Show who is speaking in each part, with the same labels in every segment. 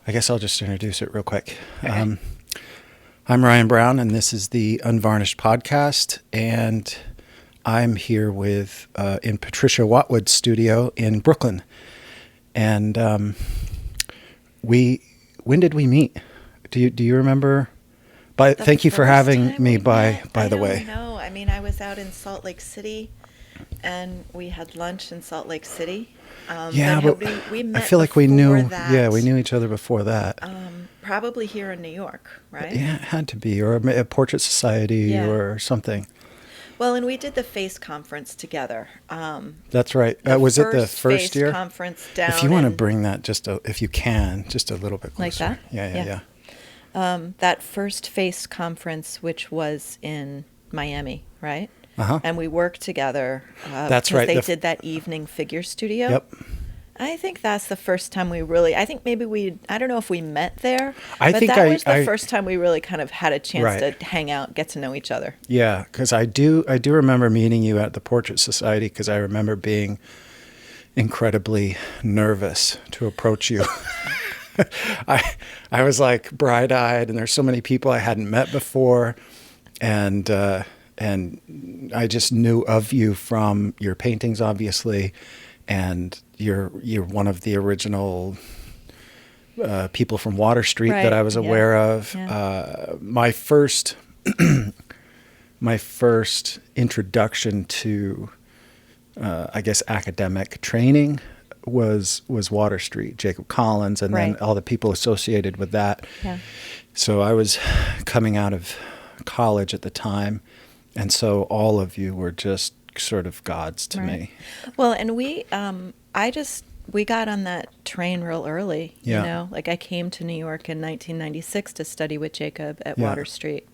Speaker 1: I guess I'll just introduce it real quick. Okay. I'm Ryan Brown, and this is the Unvarnished podcast, and I'm here with in Patricia Watwood's studio in Brooklyn. And when did we meet? Do you remember? Thank you for having me. By the way,
Speaker 2: no, I mean I was out in Salt Lake City, and we had lunch in Salt Lake City.
Speaker 1: But
Speaker 2: we met.
Speaker 1: I feel like we knew. Yeah, we knew each other before that.
Speaker 2: Probably here in New York, right?
Speaker 1: Yeah, it had to be, or a portrait society or something.
Speaker 2: Well, and we did the FACE conference together.
Speaker 1: That's right. Was it the first
Speaker 2: FACE
Speaker 1: year?
Speaker 2: Conference down.
Speaker 1: If you want to bring that if you can, just a little bit closer.
Speaker 2: Like that? Yeah. That first FACE conference, which was in Miami, right?
Speaker 1: Uh-huh.
Speaker 2: And we worked together.
Speaker 1: That's right.
Speaker 2: They did that evening figure studio.
Speaker 1: Yep.
Speaker 2: I think that's the first time I think maybe I don't know if we met there,
Speaker 1: but
Speaker 2: that was the first time we really kind of had a chance to hang out, get to know each other.
Speaker 1: Yeah, because I do remember meeting you at the Portrait Society, because I remember being incredibly nervous to approach you. I was like bright-eyed, and there's so many people I hadn't met before, and I just knew of you from your paintings, obviously. And you're one of the original people from Water Street that I was aware of. Yeah. My first introduction to, I guess, academic training was Water Street, Jacob Collins, and then all the people associated with that.
Speaker 2: Yeah. So
Speaker 1: I was coming out of college at the time, and so all of you were just sort of gods to me.
Speaker 2: Well, and we got on that train real early, you know, like I came to New York in 1996 to study with Jacob at Water Street.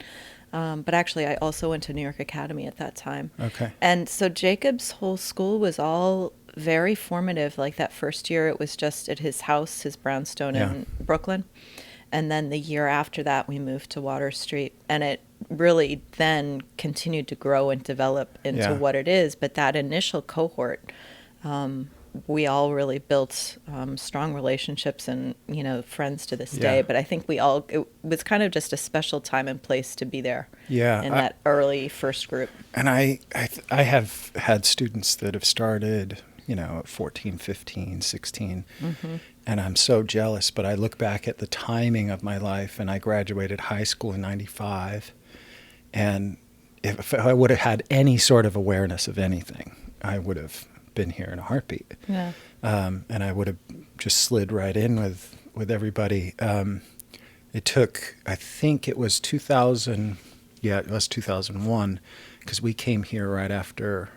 Speaker 2: But actually I also went to New York Academy at that time.
Speaker 1: Okay.
Speaker 2: And so Jacob's whole school was all very formative. Like that first year it was just at his house, his brownstone in Brooklyn. And then the year after that, we moved to Water Street, and it really then continued to grow and develop into what it is. But that initial cohort, we all really built strong relationships and, you know, friends to this day. But I think it was kind of just a special time and place to be there in that early first group.
Speaker 1: And I have had students that have started, you know, at 14, 15, 16. Mm-hmm. And I'm so jealous, but I look back at the timing of my life, and I graduated high school in 95. And if I would have had any sort of awareness of anything, I would have been here in a heartbeat.
Speaker 2: Yeah.
Speaker 1: And I would have just slid right in with everybody. It took, I think it was 2000, it was 2001, because we came here right after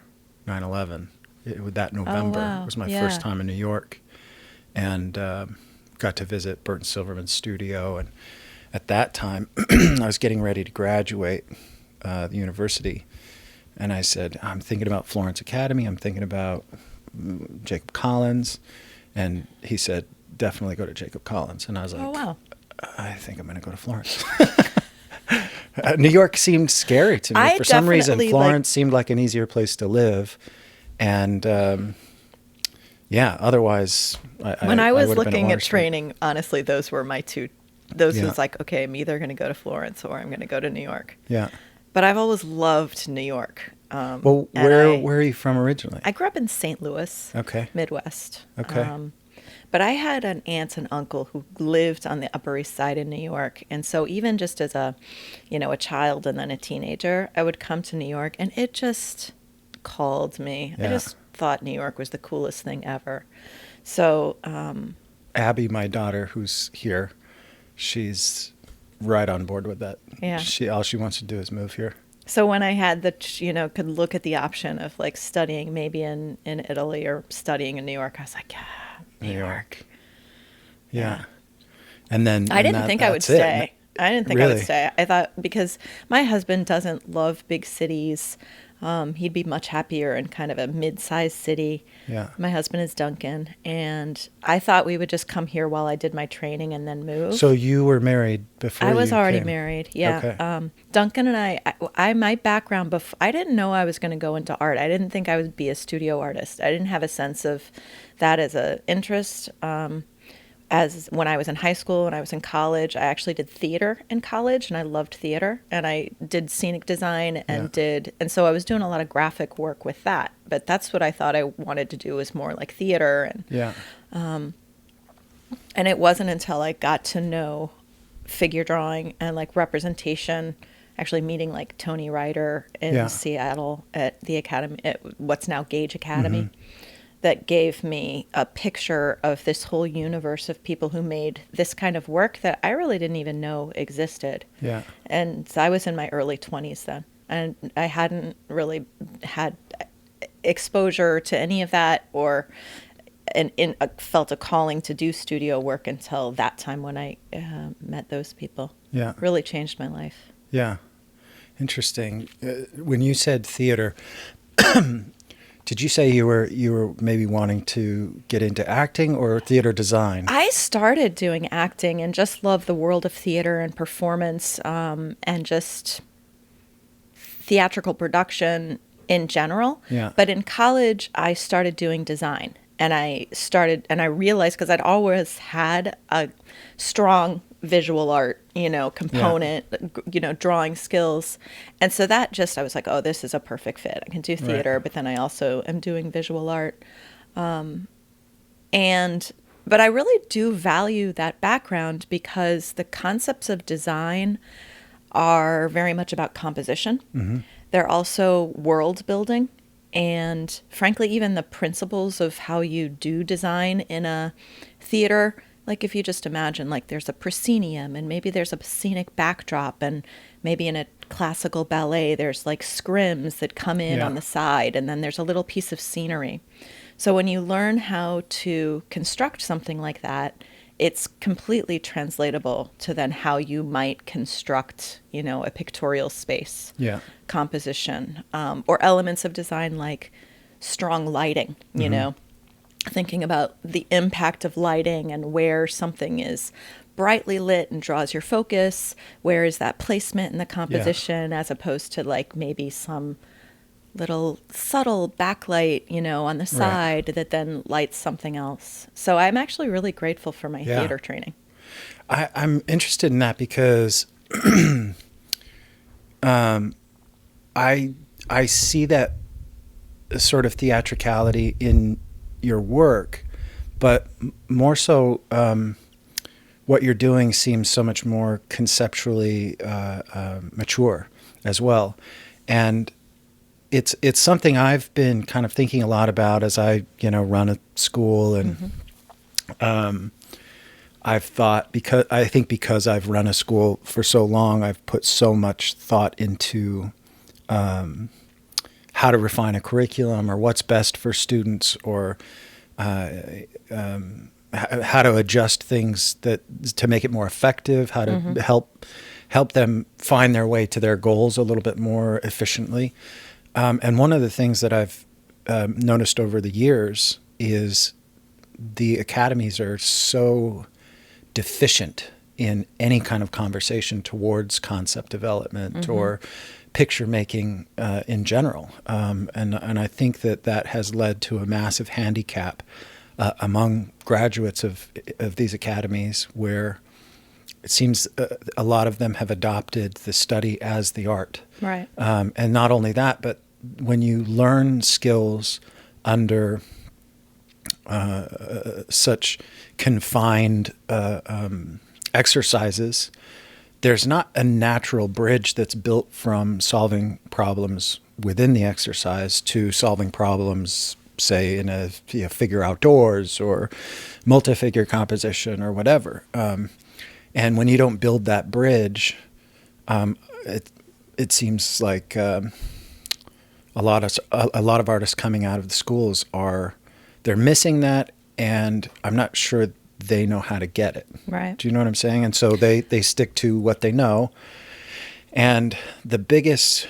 Speaker 1: 9/11. That November was my first time in New York. And got to visit Burton Silverman's studio. And at that time, I was getting ready to graduate the university. And I said, I'm thinking about Florence Academy. I'm thinking about Jacob Collins. And he said, definitely go to Jacob Collins. And I was like, I think I'm going to go to Florence. New York seemed scary to me. For some reason, Florence seemed like an easier place to live. And otherwise,
Speaker 2: when I was looking at training, honestly, those were my two. Those was like, okay, I'm either going to go to Florence or I'm going to go to New York. Yeah. But I've always loved New York.
Speaker 1: Well, where are you from originally?
Speaker 2: I grew up in St. Louis, Midwest.
Speaker 1: Okay.
Speaker 2: But I had an aunt and uncle who lived on the Upper East Side in New York. And so even just as a child and then a teenager, I would come to New York, and it just called me. Yeah. I just thought New York was the coolest thing ever. So
Speaker 1: Abby, my daughter, who's here, she's right on board with that.
Speaker 2: Yeah.
Speaker 1: All she wants to do is move here.
Speaker 2: So when I had could look at the option of like studying maybe in Italy or studying in New York, I was like, New York.
Speaker 1: Yeah. And then
Speaker 2: I didn't think I would stay. I didn't think I would stay. I thought, because my husband doesn't love big cities. He'd be much happier in kind of a mid-sized city.
Speaker 1: Yeah.
Speaker 2: My husband is Duncan, and I thought we would just come here while I did my training and then move.
Speaker 1: So you were married before
Speaker 2: I was
Speaker 1: you
Speaker 2: already
Speaker 1: came.
Speaker 2: married, yeah.
Speaker 1: Okay.
Speaker 2: Duncan and I my background, I didn't know I was going to go into art. I didn't think I would be a studio artist. I didn't have a sense of that as an interest. as when I was in high school, when I was in college, I actually did theater in college, and I loved theater, and I did scenic design and so I was doing a lot of graphic work with that. But that's what I thought I wanted to do, was more like theater. And it wasn't until I got to know figure drawing and like representation, actually meeting like Tony Ryder in Seattle at the Academy, at what's now Gage Academy, that gave me a picture of this whole universe of people who made this kind of work that I really didn't even know existed.
Speaker 1: Yeah.
Speaker 2: And so I was in my early 20s then, and I hadn't really had exposure to any of that, or felt a calling to do studio work until that time when I met those people.
Speaker 1: Yeah.
Speaker 2: Really changed my life.
Speaker 1: Yeah. Interesting. When you said theater, did you say you were maybe wanting to get into acting or theater design?
Speaker 2: I started doing acting and just loved the world of theater and performance, and just theatrical production in general.
Speaker 1: Yeah.
Speaker 2: But in college, I started doing design. And I realized, because I'd always had a strong visual art, component, drawing skills. And so that just, I was like, oh, this is a perfect fit. I can do theater, but then I also am doing visual art. But I really do value that background, because the concepts of design are very much about composition. Mm-hmm. They're also world building. And frankly, even the principles of how you do design in a theater, like if you just imagine, like there's a proscenium, and maybe there's a scenic backdrop, and maybe in a classical ballet, there's like scrims that come in on the side, and then there's a little piece of scenery. So when you learn how to construct something like that, it's completely translatable to then how you might construct, a pictorial space, composition, or elements of design like strong lighting, thinking about the impact of lighting and where something is brightly lit and draws your focus, where is that placement in the composition, as opposed to like maybe some little subtle backlight, on the side that then lights something else. So I'm actually really grateful for my theater training.
Speaker 1: I'm interested in that because I see that sort of theatricality in your work, but more so what you're doing seems so much more conceptually mature as well. And it's something I've been kind of thinking a lot about as I, run a school, and I've thought, because I've run a school for so long, I've put so much thought into how to refine a curriculum, or what's best for students, or how to adjust things to make it more effective, how to help them find their way to their goals a little bit more efficiently. And one of the things that I've noticed over the years is the academies are so deficient in any kind of conversation towards concept development or picture making in general. And I think that has led to a massive handicap among graduates of these academies, where it seems a lot of them have adopted the study as the art.
Speaker 2: Right.
Speaker 1: And not only that, but when you learn skills under such confined exercises, there's not a natural bridge that's built from solving problems within the exercise to solving problems, say, in a figure outdoors or multi-figure composition or whatever. And when you don't build that bridge, it seems like a lot of artists coming out of the schools they're missing that, and I'm not sure they know how to get it.
Speaker 2: Right.
Speaker 1: Do you know what I'm saying? And so they stick to what they know. And the biggest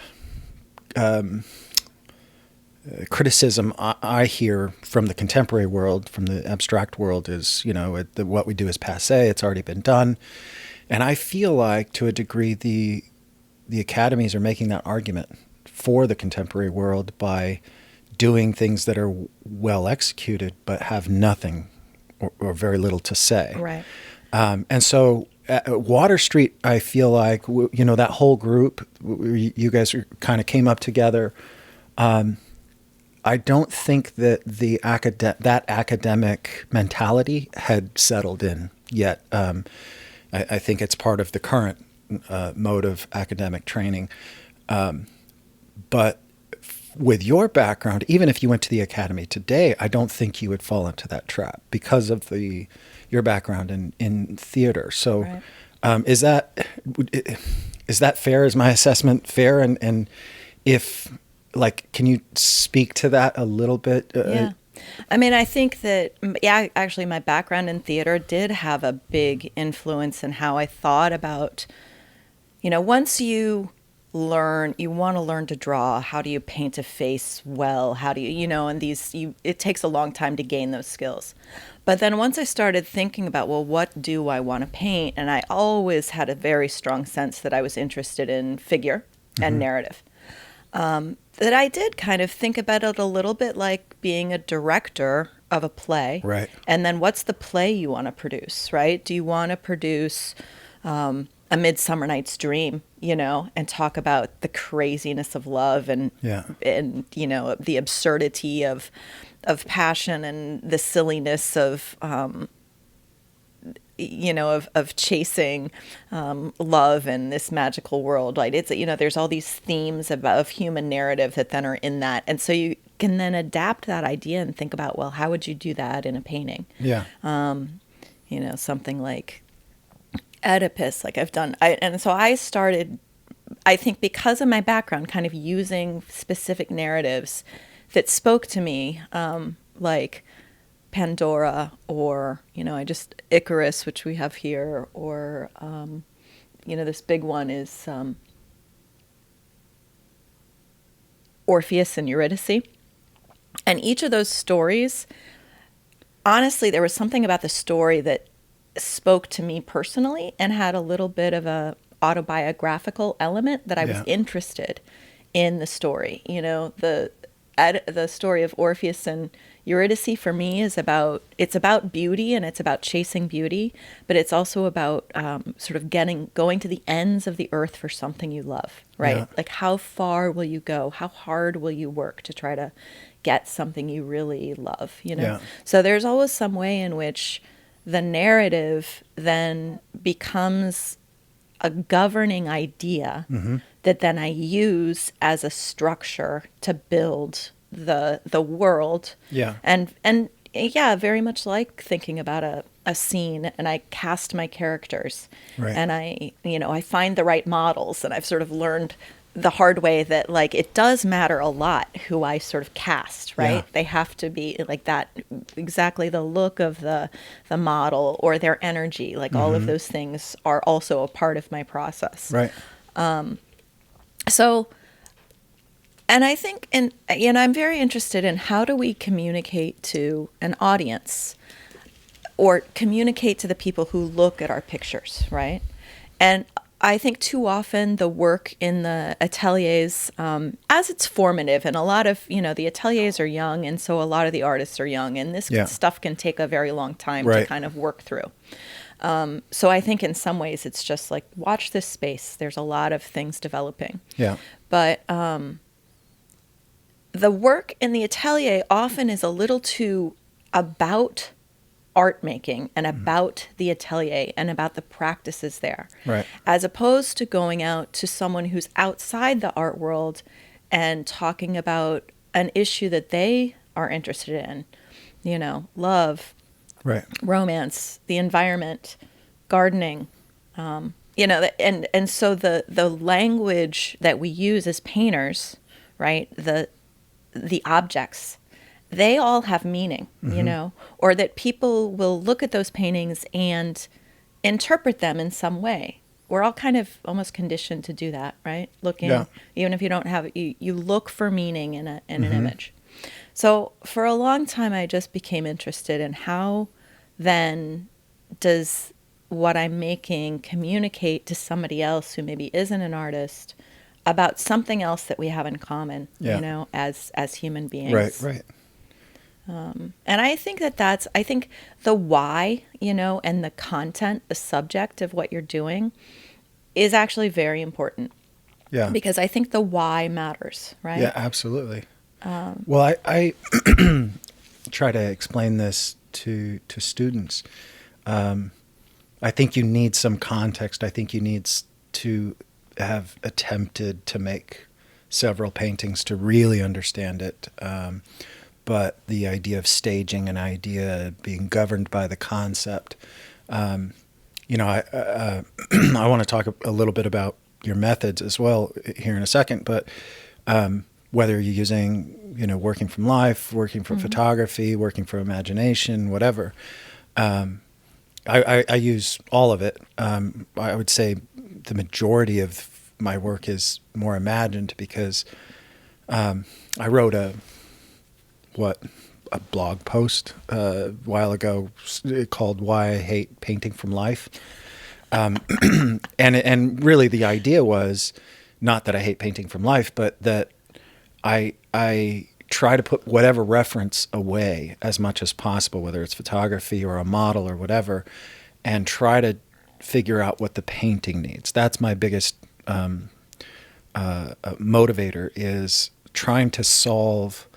Speaker 1: criticism I hear from the contemporary world, from the abstract world, is, what we do is passé. It's already been done. And I feel like, to a degree, the academies are making that argument for the contemporary world by doing things that are well executed but have nothing or very little to say.
Speaker 2: Right.
Speaker 1: And so at Water Street, I feel like, that whole group, you guys kind of came up together. I don't think that that academic mentality had settled in yet. I think it's part of the current mode of academic training. But with your background, even if you went to the academy today, I don't think you would fall into that trap because of your background in theater. So,
Speaker 2: Right.
Speaker 1: Is that fair? Is my assessment fair? And if, like, can you speak to that a little bit?
Speaker 2: Yeah. I mean, I think that, yeah, actually my background in theater did have a big influence in how I thought about, once you want to learn to draw, how do you paint a face well? How do and it takes a long time to gain those skills. But then once I started thinking about, well, what do I want to paint? And I always had a very strong sense that I was interested in figure and narrative. That I did kind of think about it a little bit like being a director of a play.
Speaker 1: Right.
Speaker 2: And then what's the play you want to produce, right? Do you want to produce A Midsummer Night's Dream, and talk about the craziness of love and the absurdity of passion and the silliness of chasing love in this magical world. Like there's all these themes of human narrative that then are in that. And so you can then adapt that idea and think about, well, how would you do that in a painting?
Speaker 1: Yeah.
Speaker 2: Something like Oedipus, like I've done. And so I started, I think because of my background, kind of using specific narratives that spoke to me, like Pandora, or Icarus, which we have here, or this big one is Orpheus and Eurydice. And each of those stories, honestly, there was something about the story that spoke to me personally and had a little bit of a autobiographical element that I was interested in the story. The story of Orpheus and Eurydice for me it's about beauty, and it's about chasing beauty, but it's also about sort of going to the ends of the earth for something you love, right?
Speaker 1: Yeah.
Speaker 2: Like how far will you go? How hard will you work to try to get something you really love,
Speaker 1: Yeah.
Speaker 2: So there's always some way in which the narrative then becomes a governing idea that then I use as a structure to build the world.
Speaker 1: Yeah.
Speaker 2: And yeah, very much like thinking about a scene, and I cast my characters.
Speaker 1: Right.
Speaker 2: And I find the right models, and I've sort of learned the hard way that like it does matter a lot who I sort of cast, right?
Speaker 1: Yeah.
Speaker 2: They have to be like that, exactly the look of the model or their energy, like all of those things are also a part of my process.
Speaker 1: Right.
Speaker 2: So, and I think, I'm very interested in how do we communicate to an audience or communicate to the people who look at our pictures, right? And I think too often the work in the ateliers, as it's formative, and a lot of, the ateliers are young, and so a lot of the artists are young, and this stuff can take a very long time to kind of work through. So I think in some ways it's just like, watch this space. There's a lot of things developing.
Speaker 1: Yeah.
Speaker 2: But the work in the atelier often is a little too about art making and about the atelier and about the practices there.
Speaker 1: Right.
Speaker 2: As opposed to going out to someone who's outside the art world and talking about an issue that they are interested in, love,
Speaker 1: Right.
Speaker 2: romance, the environment, gardening, and so the language that we use as painters, right? The objects, they all have meaning, or that people will look at those paintings and interpret them in some way. We're all kind of almost conditioned to do that, right? Looking, even if you don't have it, you look for meaning in an image. So for a long time, I just became interested in how then does what I'm making communicate to somebody else who maybe isn't an artist about something else that we have in common, as human beings.
Speaker 1: Right.
Speaker 2: And I think I think the why, and the content, the subject of what you're doing is actually very important,
Speaker 1: Yeah.
Speaker 2: because I think the why matters, right?
Speaker 1: Yeah, absolutely. Well, I try to explain this to students. I think you need some context. I think you need to have attempted to make several paintings to really understand it. But the idea of staging, an idea being governed by the concept. I want to talk a little bit about your methods as well here in a second, but whether you're using, working from life, working from photography, working from imagination, whatever. I use all of it. I would say the majority of my work is more imagined because I wrote a blog post a while ago called "Why I Hate Painting from Life," and really the idea was not that I hate painting from life, but that I try to put whatever reference away as much as possible, whether it's photography or a model or whatever, and try to figure out what the painting needs. That's my biggest motivator, is trying to solve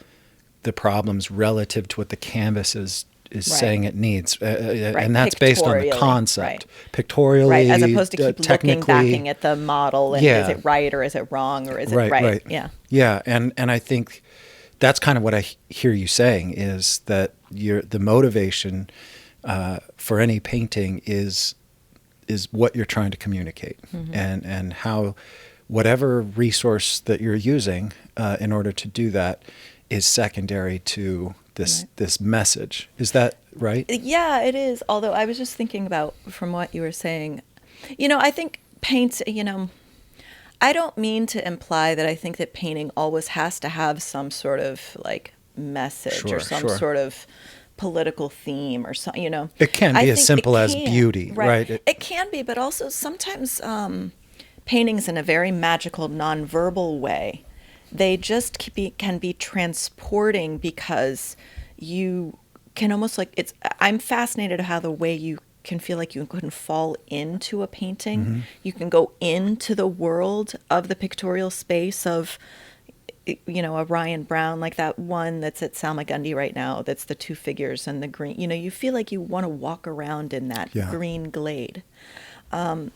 Speaker 1: the problems relative to what the canvas is
Speaker 2: Right.
Speaker 1: saying it needs.
Speaker 2: Right.
Speaker 1: And that's based on the
Speaker 2: Pictorially,
Speaker 1: concept.
Speaker 2: right.
Speaker 1: Pictorially,
Speaker 2: Right, as opposed to keep looking,
Speaker 1: technically.
Speaker 2: backing at the model, and
Speaker 1: Yeah.
Speaker 2: is it right or is it wrong or is it
Speaker 1: Right,
Speaker 2: right?
Speaker 1: right.
Speaker 2: Yeah.
Speaker 1: Yeah, and I think that's kind of what I hear you saying, is that the motivation for any painting is what you're trying to communicate, and how whatever resource that you're using in order to do that is secondary to this message. Is that right?
Speaker 2: Yeah, it is. Although I was just thinking about, from what you were saying, I think paint, I don't mean to imply that I think that painting always has to have some sort of like message or some sort of political theme or something,
Speaker 1: It can be as simple as beauty, right?
Speaker 2: It can be, but also sometimes paintings in a very magical, nonverbal way, they just can be transporting, because you can almost I'm fascinated how the way you can feel like you can fall into a painting. You can go into the world of the pictorial space of, a Ryan Brown, like that one that's at Salmagundi right now, that's the two figures and the green. You feel like you want to walk around in that green glade. So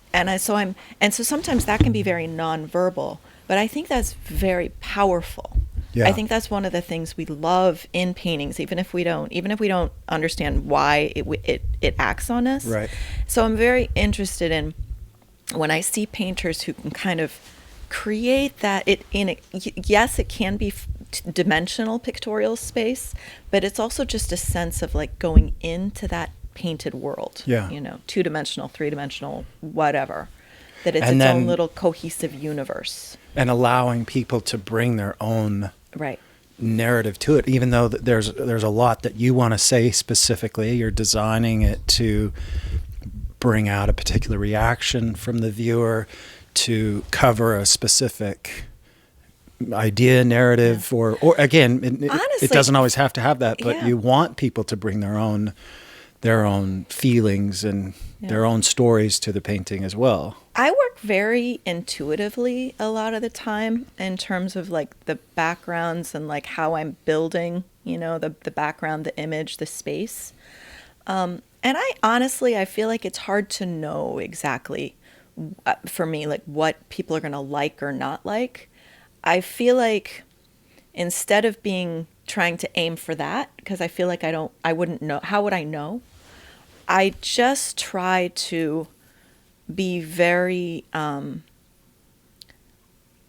Speaker 2: sometimes that can be very nonverbal, but I think that's very powerful.
Speaker 1: Yeah.
Speaker 2: I think that's one of the things we love in paintings, even if we don't understand why it acts on us.
Speaker 1: Right.
Speaker 2: So I'm very interested in when I see painters who can kind of create that. Yes, it can be dimensional pictorial space, but it's also just a sense of like going into that painted world.
Speaker 1: Yeah.
Speaker 2: 2-dimensional, 3-dimensional, whatever. That it's
Speaker 1: And
Speaker 2: its
Speaker 1: then,
Speaker 2: own little cohesive universe.
Speaker 1: And allowing people to bring their own
Speaker 2: Right.
Speaker 1: narrative to it, even though there's a lot that you want to say specifically. You're designing it to bring out a particular reaction from the viewer, to cover a specific idea, narrative, or again,
Speaker 2: Honestly,
Speaker 1: it doesn't always have to have that, but
Speaker 2: yeah.
Speaker 1: you want people to bring their own feelings and their own stories to the painting as well.
Speaker 2: I work very intuitively a lot of the time in terms of like the backgrounds and like how I'm building, the background, the image, the space. And I feel like it's hard to know exactly, for me, like what people are going to like or not like. I feel like instead of trying to aim for that, because I feel like I wouldn't know, how would I know? I just try to be very,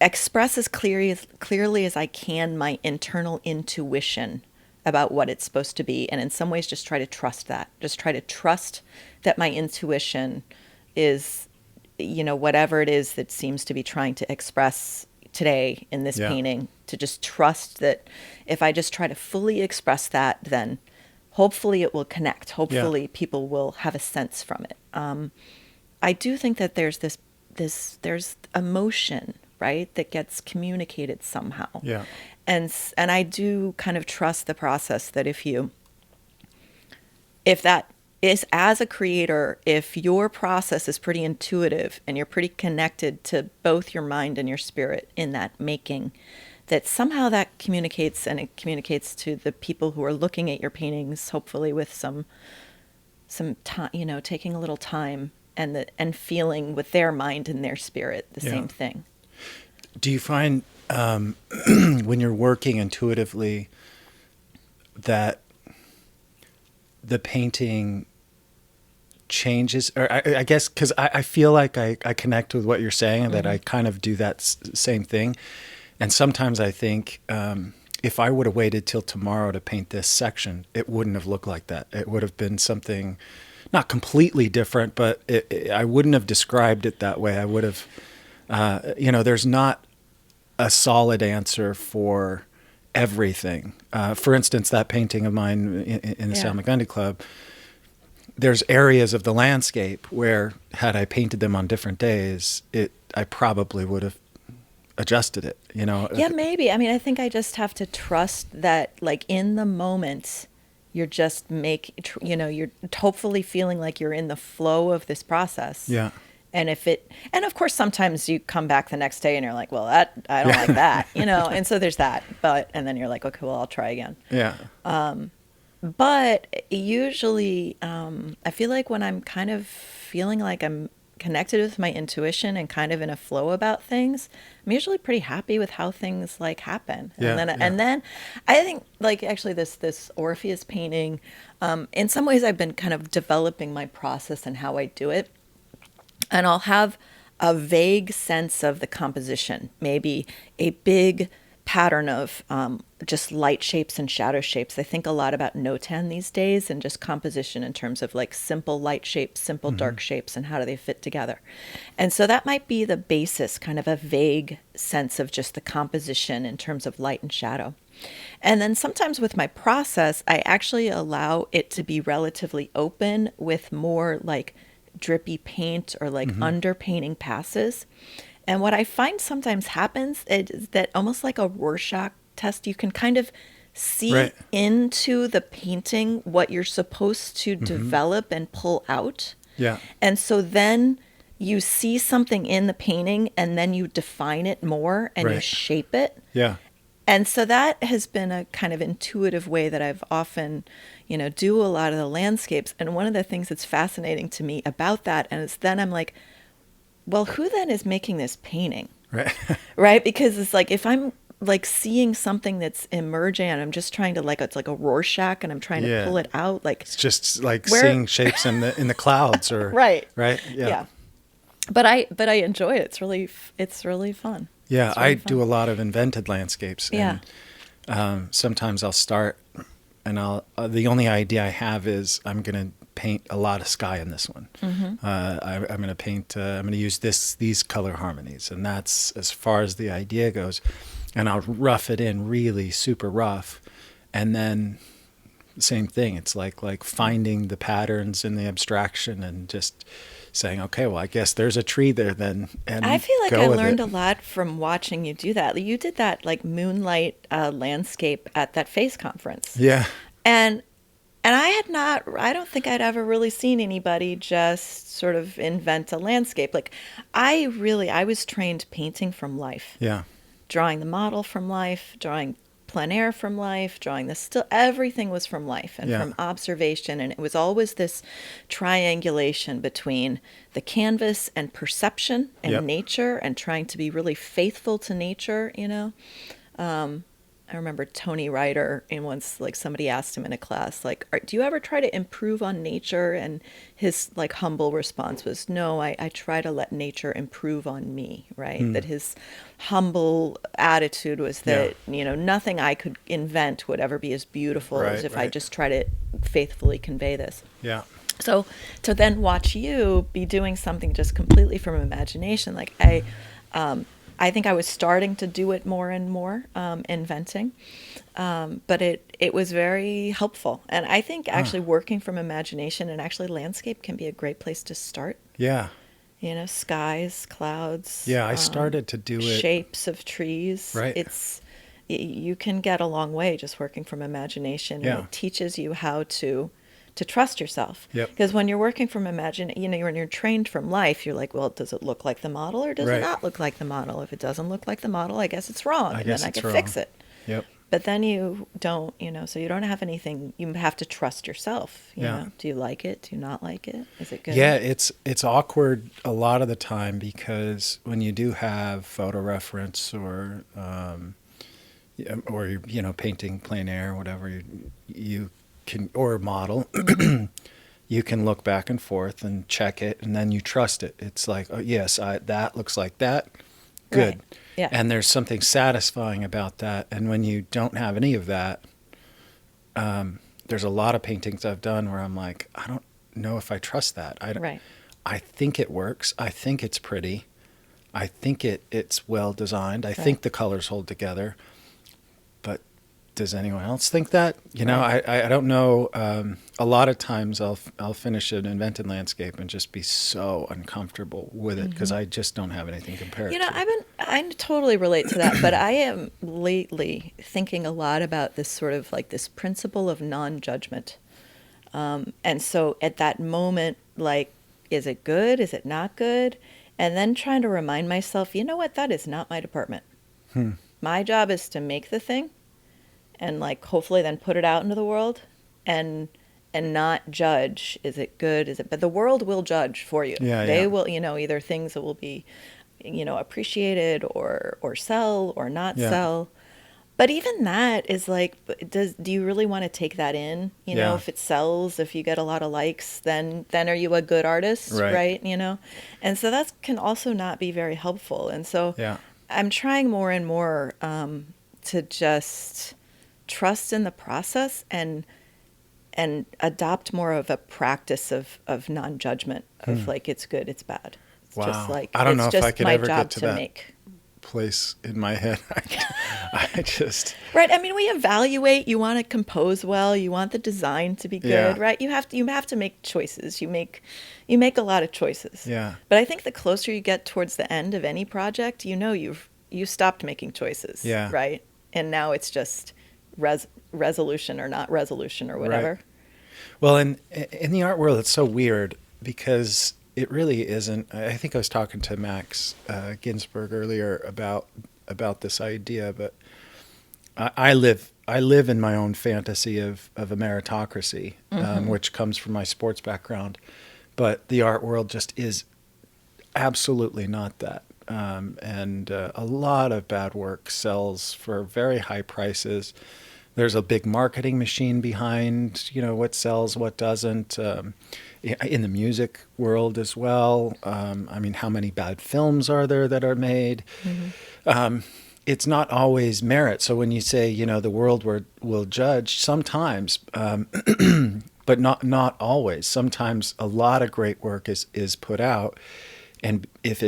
Speaker 2: express as clearly as I can my internal intuition about what it's supposed to be. And in some ways, just try to trust that. Just try to trust that my intuition is, whatever it is that seems to be trying to express today in this painting, to just trust that if I just try to fully express that, then hopefully it will connect. Hopefully people will have a sense from it. I do think that there's there's emotion, right, that gets communicated somehow.
Speaker 1: Yeah.
Speaker 2: And I do kind of trust the process that if that is, as a creator, if your process is pretty intuitive and you're pretty connected to both your mind and your spirit in that making, that somehow that communicates, and it communicates to the people who are looking at your paintings, hopefully with some time, taking a little time and feeling with their mind and their spirit the same thing.
Speaker 1: Do you find when you're working intuitively that the painting changes? Or I guess because I feel like I connect with what you're saying, and that I kind of do that same thing. And sometimes I think if I would have waited till tomorrow to paint this section, it wouldn't have looked like that. It would have been something not completely different, but I wouldn't have described it that way. I would have, there's not a solid answer for everything. For instance, that painting of mine in the Salmagundi Club, there's areas of the landscape where, had I painted them on different days, I probably would have adjusted it,
Speaker 2: Yeah, maybe. I mean, I think I just have to trust that, like, in the moment, you're just you're hopefully feeling like you're in the flow of this process.
Speaker 1: Yeah.
Speaker 2: And and of course, sometimes you come back the next day and you're like, well, I don't like that, and so there's that. And then you're like, okay, well, I'll try again.
Speaker 1: Yeah.
Speaker 2: But usually, I feel like when I'm kind of feeling like I'm connected with my intuition and kind of in a flow about things, I'm usually pretty happy with how things like happen.
Speaker 1: Yeah,
Speaker 2: And then I think, like, actually this Orpheus painting, in some ways I've been kind of developing my process and how I do it. And I'll have a vague sense of the composition, maybe a big pattern of just light shapes and shadow shapes. I think a lot about Notan these days, and just composition in terms of like simple light shapes, simple dark shapes, and how do they fit together. And so that might be the basis, kind of a vague sense of just the composition in terms of light and shadow. And then sometimes with my process, I actually allow it to be relatively open with more like drippy paint or like underpainting passes. And what I find sometimes happens is that, almost like a Rorschach test, you can kind of see into the painting what you're supposed to develop and pull out.
Speaker 1: Yeah.
Speaker 2: And so then you see something in the painting, and then you define it more and you shape it.
Speaker 1: Yeah.
Speaker 2: And so that has been a kind of intuitive way that I've often, do a lot of the landscapes. And one of the things that's fascinating to me about that, and it's then I'm like, well, who then is making this painting?
Speaker 1: Right.
Speaker 2: Right? Because it's like, if I'm like seeing something that's emerging and I'm just trying to, like, it's like a Rorschach and I'm trying to pull it out, like,
Speaker 1: it's just like seeing shapes in the clouds, or
Speaker 2: right.
Speaker 1: Yeah.
Speaker 2: But I enjoy it. It's really fun.
Speaker 1: Yeah, I do a lot of invented landscapes.
Speaker 2: Yeah.
Speaker 1: And sometimes I'll start, and the only idea I have is I'm going to paint a lot of sky in this one. I'm going to paint. I'm going to use these color harmonies, and that's as far as the idea goes. And I'll rough it in really super rough, and then same thing. It's like finding the patterns in the abstraction and just saying, okay, well, I guess there's a tree there then. And
Speaker 2: I feel like I learned a lot from watching you do that. You did that like moonlight landscape at that FACE conference.
Speaker 1: Yeah.
Speaker 2: And I don't think I'd ever really seen anybody just sort of invent a landscape. Like, I was trained painting from life.
Speaker 1: Yeah.
Speaker 2: Drawing the model from life, drawing plein air from life, drawing the still, everything was from life and from observation. And it was always this triangulation between the canvas and perception and nature, and trying to be really faithful to nature, I remember Tony Ryder, and once, like, somebody asked him in a class, like, do you ever try to improve on nature? And his, like, humble response was, no, I try to let nature improve on me, right? That his humble attitude was that, nothing I could invent would ever be as beautiful as if I just try to faithfully convey this.
Speaker 1: Yeah.
Speaker 2: So to then watch you be doing something just completely from imagination, like, I think I was starting to do it more and more, inventing, but it was very helpful. And I think actually working from imagination, and actually landscape can be a great place to start.
Speaker 1: Yeah.
Speaker 2: Skies, clouds.
Speaker 1: Yeah, I started to do it.
Speaker 2: Shapes of trees.
Speaker 1: Right.
Speaker 2: you can get a long way just working from imagination, and
Speaker 1: Yeah.
Speaker 2: it teaches you how to trust yourself.
Speaker 1: Yep.
Speaker 2: Because when you're working from imagine, when you're trained from life, you're like, well, does it look like the model or does it
Speaker 1: Right.
Speaker 2: not look like the model? If it doesn't look like the model, I guess it's wrong,
Speaker 1: I
Speaker 2: and
Speaker 1: guess
Speaker 2: then I
Speaker 1: it's
Speaker 2: can
Speaker 1: wrong.
Speaker 2: fix it.
Speaker 1: Yep.
Speaker 2: But then you don't, so you don't have anything. You have to trust yourself. You
Speaker 1: Yeah.
Speaker 2: know, do you like it? Do you not like it? Is it good?
Speaker 1: Yeah, it's awkward a lot of the time because when you do have photo reference or painting plein air, whatever you can, or model, you can look back and forth and check it, and then you trust it. It's like, oh yes, that looks like that. Good.
Speaker 2: Right. Yeah.
Speaker 1: And there's something satisfying about that. And when you don't have any of that, there's a lot of paintings I've done where I'm like, I don't know if I trust that.
Speaker 2: Right.
Speaker 1: I think it works. I think it's pretty. I think it's well designed. I think the colors hold together. But does anyone else think that?
Speaker 2: Right.
Speaker 1: I don't know. A lot of times I'll finish an invented landscape and just be so uncomfortable with it because I just don't have anything compared to.
Speaker 2: I totally relate to that, but I am lately thinking a lot about this sort of like this principle of non-judgment. And so at that moment, like, is it good? Is it not good? And then trying to remind myself, you know what? That is not my department. My job is to make the thing and like hopefully then put it out into the world and not judge, is it good, but the world will judge for you. They will, either things that will be appreciated or sell or not sell. But even that is like, do you really want to take that in? If it sells, if you get a lot of likes, then are you a good artist, right? And so that can also not be very helpful. And so I'm trying more and more to just trust in the process and adopt more of a practice of non-judgment of like, it's good, it's bad. It's just like,
Speaker 1: I don't know
Speaker 2: it's
Speaker 1: if I
Speaker 2: just
Speaker 1: could
Speaker 2: my
Speaker 1: ever
Speaker 2: job
Speaker 1: get to
Speaker 2: to
Speaker 1: that
Speaker 2: make.
Speaker 1: place in my head. I just
Speaker 2: Right. I mean, we evaluate. You want to compose well. You want the design to be good, right? You have to make choices. You make a lot of choices.
Speaker 1: Yeah.
Speaker 2: But I think the closer you get towards the end of any project, you stopped making choices.
Speaker 1: Yeah.
Speaker 2: Right. And now it's just resolution or not resolution or whatever.
Speaker 1: Right. Well, in the art world, it's so weird because it really isn't. I think I was talking to Max Ginsberg earlier about this idea, but I live in my own fantasy of a meritocracy, which comes from my sports background. But the art world just is absolutely not that. And a lot of bad work sells for very high prices. There's a big marketing machine behind, what sells, what doesn't. In the music world as well. I mean, how many bad films are there that are made? It's not always merit. So when you say, the world will judge, sometimes, but not always. Sometimes a lot of great work is put out, and if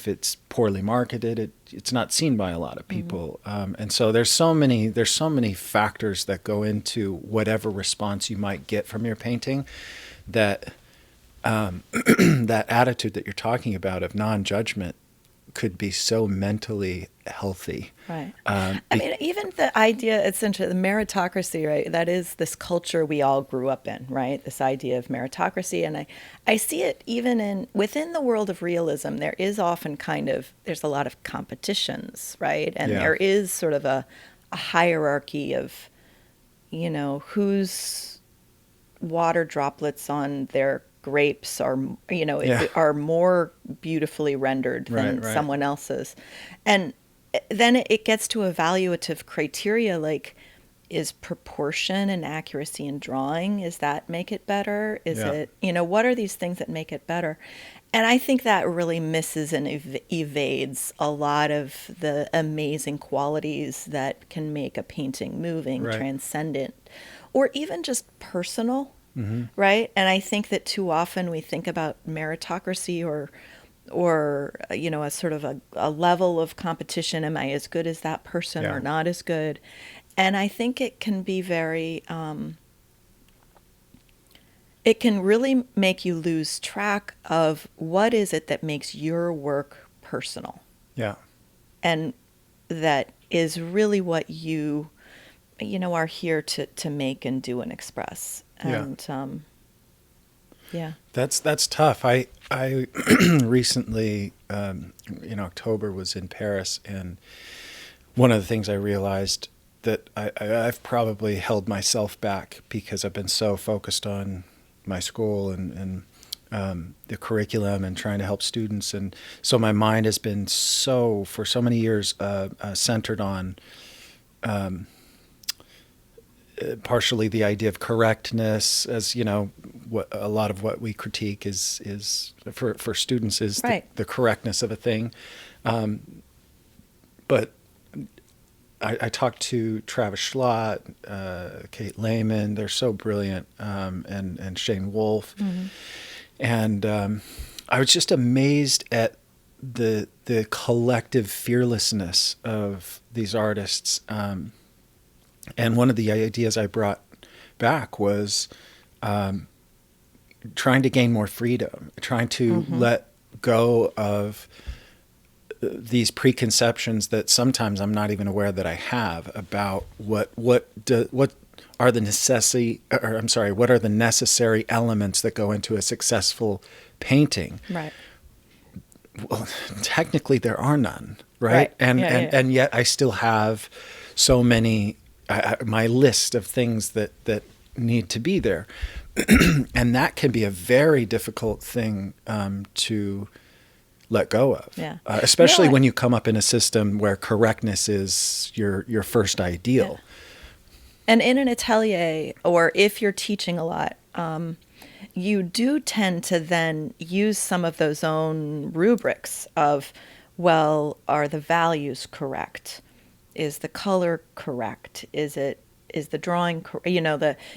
Speaker 1: it's poorly marketed, it's not seen by a lot of people. And so there's so many factors that go into whatever response you might get from your painting, that that attitude that you're talking about of non-judgment could be so mentally healthy.
Speaker 2: Right. I mean, even the idea, essentially, the meritocracy, right? That is this culture we all grew up in, right? This idea of meritocracy. And I see it even within the world of realism, there is often there's a lot of competitions, right? And there is sort of a hierarchy of, whose water droplets on their grapes are more beautifully rendered than someone else's. And then it gets to evaluative criteria, like, is proportion and accuracy in drawing, is that make it better? Is it, what are these things that make it better? And I think that really misses and evades a lot of the amazing qualities that can make a painting moving, transcendent, or even just personal. Right. And I think that too often we think about meritocracy or a sort of a level of competition. Am I as good as that person or not as good? And I think it can be very, it can really make you lose track of what is it that makes your work personal.
Speaker 1: Yeah.
Speaker 2: And that is really what you are here to make and do and express. And yeah.
Speaker 1: That's tough. I recently, in October, was in Paris, and one of the things I realized that I've probably held myself back because I've been so focused on my school and the curriculum and trying to help students, and so my mind has been for so many years centered on partially the idea of correctness, as what a lot of what we critique is for students is
Speaker 2: right.
Speaker 1: the correctness of a thing, but I talked to Travis Schlott, Kate Lehman. They're so brilliant, and Shane Wolf,
Speaker 2: Mm-hmm.
Speaker 1: and I was just amazed at the collective fearlessness of these artists. And one of the ideas I brought back was trying to gain more freedom, trying to
Speaker 2: Mm-hmm.
Speaker 1: let go of these preconceptions that sometimes I'm not even aware that I have about what are the what are the necessary elements that go into a successful painting.
Speaker 2: Right.
Speaker 1: Well, technically there are none, right?
Speaker 2: Right.
Speaker 1: And
Speaker 2: Yeah, yeah.
Speaker 1: and yet I still have so many my list of things that need to be there. And that can be a very difficult thing to let go of.
Speaker 2: Yeah.
Speaker 1: Especially
Speaker 2: No,
Speaker 1: when you come up in a system where correctness is your first ideal.
Speaker 2: And in an atelier, or if you're teaching a lot, you do tend to then use some of those own rubrics of, well, are the values correct? Is the color correct? Is the drawing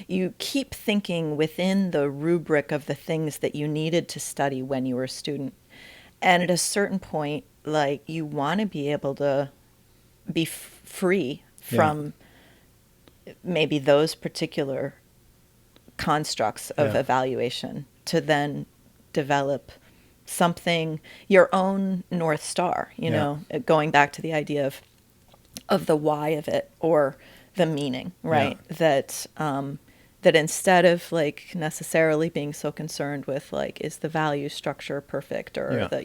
Speaker 2: you keep thinking within the rubric of the things that you needed to study when you were a student. And at a certain point, like, you want to be able to be free from maybe those particular constructs of evaluation to then develop something, your own North Star, going back to the idea of the why of it, or the meaning, right? That that instead of like necessarily being so concerned with like, is the value structure perfect, or the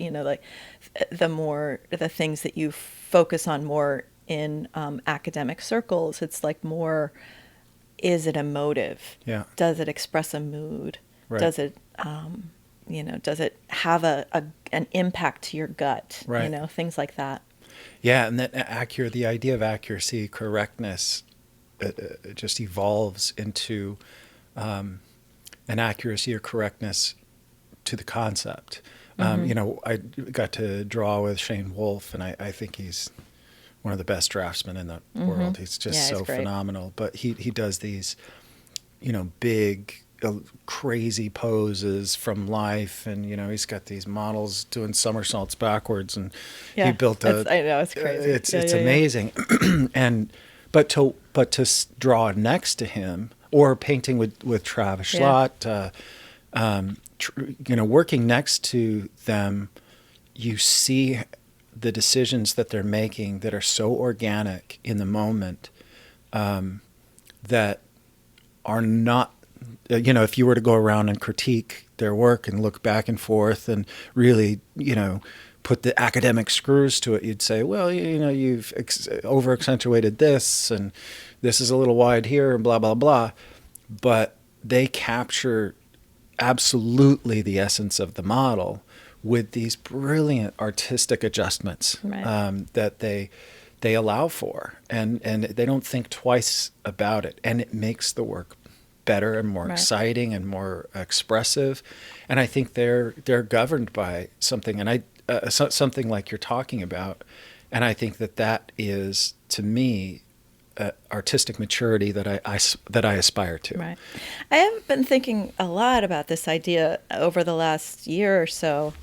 Speaker 2: things that you focus on more in academic circles, it's like more, is it emotive?
Speaker 1: Yeah.
Speaker 2: Does it express a mood?
Speaker 1: Right.
Speaker 2: Does it does it have an impact to your gut?
Speaker 1: Right.
Speaker 2: Things like that.
Speaker 1: Yeah, and that the idea of accuracy, correctness, it just evolves into an accuracy or correctness to the concept.
Speaker 2: Mm-hmm.
Speaker 1: I got to draw with Shane Wolf, and I think he's one of the best draftsmen in the
Speaker 2: Mm-hmm.
Speaker 1: world. He's just so phenomenal. But he does these, big, crazy poses from life, and he's got these models doing somersaults backwards, and he built
Speaker 2: I know, it's crazy.
Speaker 1: It's amazing. And but to draw next to him, or painting with Travis Schlott, working next to them, you see the decisions that they're making that are so organic in the moment, that are not, if you were to go around and critique their work and look back and forth and really, put the academic screws to it, you'd say, well, you've over accentuated this, and this is a little wide here, and blah, blah, blah. But they capture absolutely the essence of the model with these brilliant artistic adjustments,
Speaker 2: right.
Speaker 1: that they allow for, and they don't think twice about it, and it makes the work better and more exciting and more expressive. And I think they're governed by something, and something like you're talking about, and I think that is, to me, artistic maturity that I aspire to.
Speaker 2: Right. I have been thinking a lot about this idea over the last year or so,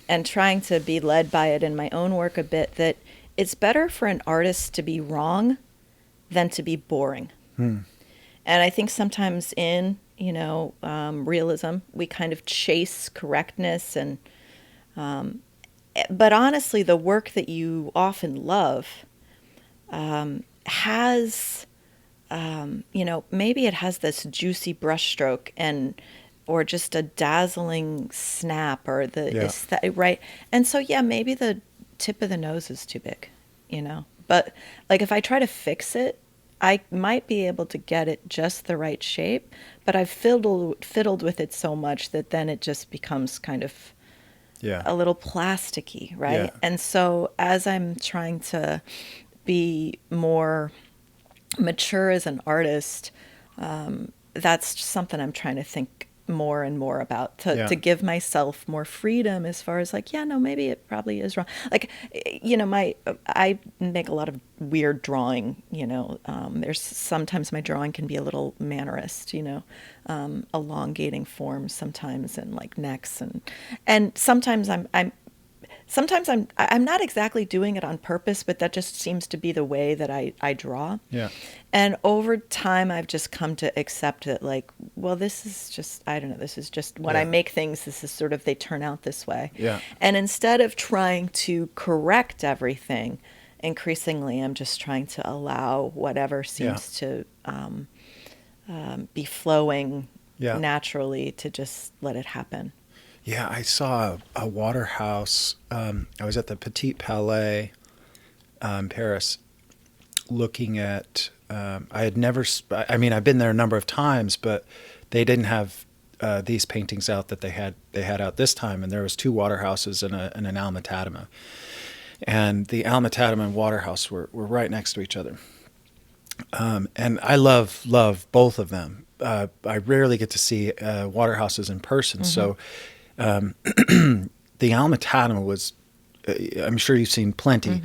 Speaker 2: and trying to be led by it in my own work a bit, that it's better for an artist to be wrong than to be boring. And I think sometimes in, realism, we kind of chase correctness, and but honestly, the work that you often love has, maybe it has this juicy brushstroke or just a dazzling snap or the
Speaker 1: Yeah.
Speaker 2: aesthetic, right? And so, yeah, maybe the tip of the nose is too big, but like if I try to fix it, I might be able to get it just the right shape, but I've fiddled with it so much that then it just becomes kind of
Speaker 1: Yeah.
Speaker 2: a little plasticky, right?
Speaker 1: Yeah.
Speaker 2: And so as I'm trying to be more mature as an artist, that's something I'm trying to think more and more about
Speaker 1: Yeah.
Speaker 2: to give myself more freedom as far as like, yeah, no, maybe it probably is wrong. Like, I make a lot of weird drawing, there's sometimes my drawing can be a little mannerist, elongating forms sometimes and like necks and sometimes I'm not exactly doing it on purpose, but that just seems to be the way that I draw.
Speaker 1: Yeah.
Speaker 2: And over time, I've just come to accept that, like, well, this is just, I don't know, this is just when I make things, this is sort of, they turn out this way.
Speaker 1: Yeah.
Speaker 2: And instead of trying to correct everything, increasingly, I'm just trying to allow whatever seems to be flowing naturally to just let it happen.
Speaker 1: Yeah, I saw a Waterhouse. I was at the Petit Palais in Paris looking at, I had never, I've been there a number of times, but they didn't have these paintings out that they had out this time. And there was two Waterhouses and an Alma Tadema. And the Alma Tadema and Waterhouse were right next to each other. And I love both of them. I rarely get to see Waterhouses in person. Mm-hmm. So the Alma Tadema was, I'm sure you've seen plenty,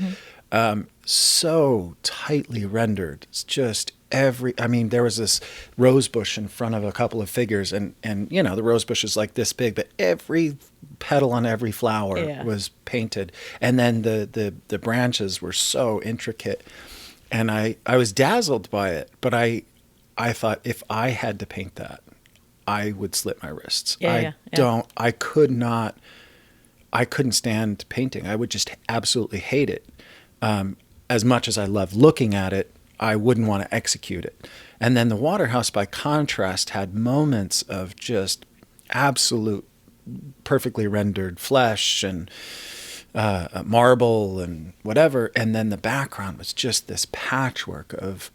Speaker 1: so tightly rendered. It's just there was this rose bush in front of a couple of figures and the rose bush is like this big, but every petal on every flower was painted. And then the branches were so intricate. And I was dazzled by it, but I thought if I had to paint that, I would slit my wrists. I couldn't stand painting. I would just absolutely hate it. As much as I love looking at it, I wouldn't want to execute it. And then the Waterhouse, by contrast, had moments of just absolute perfectly rendered flesh and marble and whatever. And then the background was just this patchwork of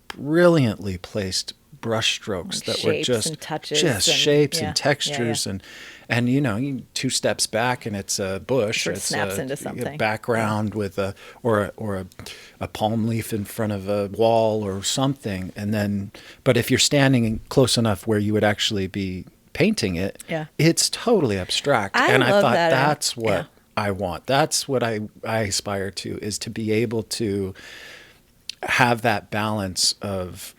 Speaker 1: brilliantly placed brush strokes that were just shapes and textures and you 2 steps back and it's a bush.
Speaker 2: Sort of
Speaker 1: it's
Speaker 2: snaps into something.
Speaker 1: A background with a palm leaf in front of a wall or something. And then, but if you're standing close enough where you would actually be painting it, it's totally abstract. I thought that's what I want. That's what I aspire to, is to be able to have that balance of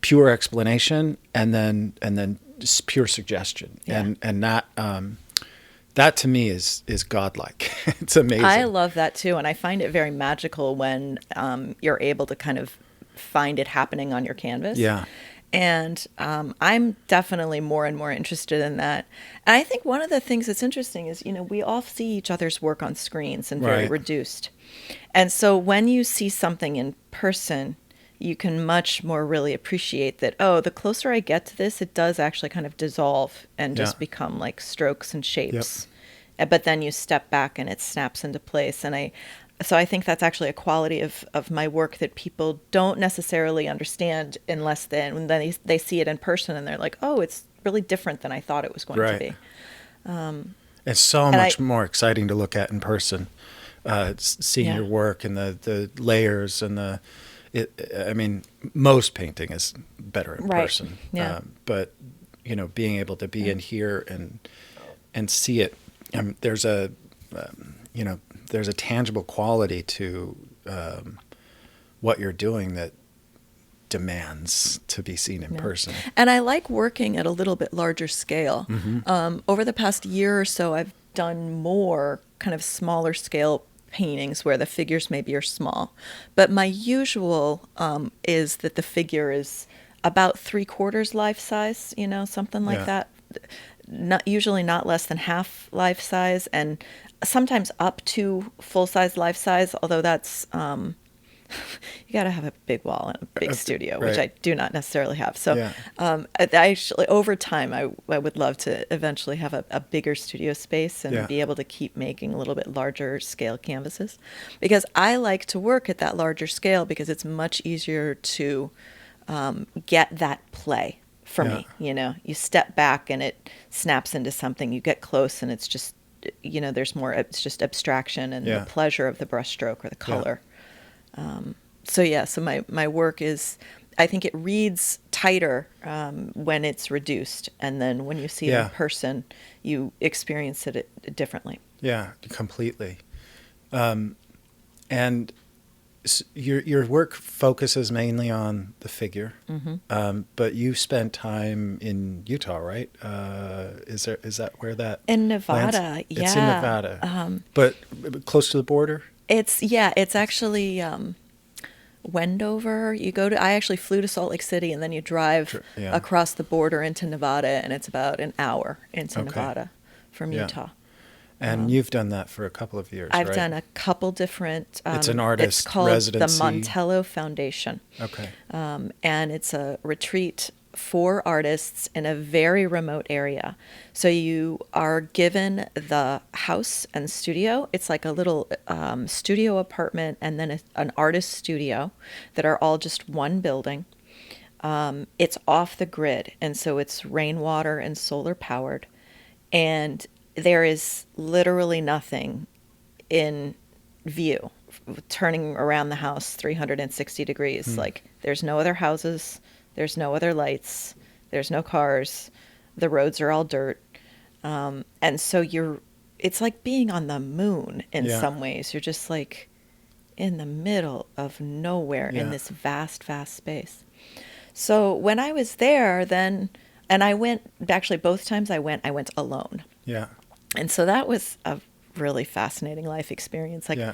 Speaker 1: pure explanation and then just pure suggestion. And that to me is godlike. It's amazing.
Speaker 2: I love that too, and I find it very magical when you're able to kind of find it happening on your canvas.
Speaker 1: Yeah.
Speaker 2: And I'm definitely more and more interested in that. And I think one of the things that's interesting is, we all see each other's work on screens and very reduced. And so when you see something in person, you can much more really appreciate that, the closer I get to this, it does actually kind of dissolve and just become like strokes and shapes. Yep. But then you step back and it snaps into place. And so I think that's actually a quality of my work that people don't necessarily understand unless then they see it in person and they're like, oh, it's really different than I thought it was going to be.
Speaker 1: It's so much more exciting to look at in person, seeing your work and the layers and most painting is better in person. Yeah. But being able to be in here and see it, there's a tangible quality to what you're doing that demands to be seen in person.
Speaker 2: And I like working at a little bit larger scale. Mm-hmm. Over the past year or so, I've done more kind of smaller scale paintings where the figures maybe are small. But my usual is that the figure is about 3/4 life size, something like that. Usually not less than half life size. And sometimes up to full-size, life-size, although that's you got to have a big wall and a big studio, which
Speaker 1: Right.
Speaker 2: I do not necessarily have. So
Speaker 1: Yeah.
Speaker 2: I actually, over time, I would love to eventually have a bigger studio space and
Speaker 1: Yeah.
Speaker 2: be able to keep making a little bit larger scale canvases, because I like to work at that larger scale because it's much easier to get that play for
Speaker 1: Yeah.
Speaker 2: me. You know, you step back and it snaps into something. You get close and it's just, you know, there's more, it's just abstraction and
Speaker 1: Yeah.
Speaker 2: the pleasure of the brushstroke or the
Speaker 1: Yeah.
Speaker 2: color. So yeah, so my work is, I think it reads tighter when it's reduced, and then when you see it in
Speaker 1: Yeah.
Speaker 2: person, you experience it differently.
Speaker 1: Yeah, completely. And your work focuses mainly on the figure, but you spent time in Utah, right? Is that where that
Speaker 2: In
Speaker 1: lands?
Speaker 2: Nevada,
Speaker 1: It's in
Speaker 2: yeah.
Speaker 1: Nevada, but close to the border.
Speaker 2: It's actually Wendover. You go to, I actually flew to Salt Lake City and then you drive
Speaker 1: Yeah.
Speaker 2: across the border into Nevada, and it's about an hour into
Speaker 1: Okay.
Speaker 2: Nevada from
Speaker 1: Yeah.
Speaker 2: Utah.
Speaker 1: And you've done that for a couple of years,
Speaker 2: I've
Speaker 1: right?
Speaker 2: done a couple different.
Speaker 1: It's an
Speaker 2: It's
Speaker 1: artist
Speaker 2: called the
Speaker 1: residency.
Speaker 2: Montello Foundation,
Speaker 1: Okay.
Speaker 2: and it's a retreat for artists in a very remote area. So you are given the house and studio. It's like a little studio apartment and then an artist studio that are all just one building. It's off the grid, and so it's rainwater and solar powered, and there is literally nothing in view turning around the house 360 degrees. Like, there's no other houses, there's no other lights, there's no cars, the roads are all dirt. And so it's like being on the moon in
Speaker 1: Yeah.
Speaker 2: some ways. You're just like in the middle of nowhere in
Speaker 1: Yeah.
Speaker 2: this vast, vast space. So when I was there, then, and I went, actually both times I went alone.
Speaker 1: Yeah.
Speaker 2: And so that was a really fascinating life experience. Like,
Speaker 1: Yeah.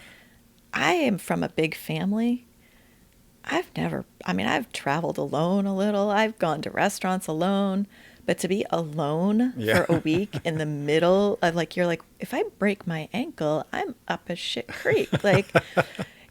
Speaker 2: I am from a big family. I've traveled alone a little. I've gone to restaurants alone, but to be alone
Speaker 1: Yeah.
Speaker 2: for a week in the middle of, like, you're like, if I break my ankle, I'm up a shit creek. Like,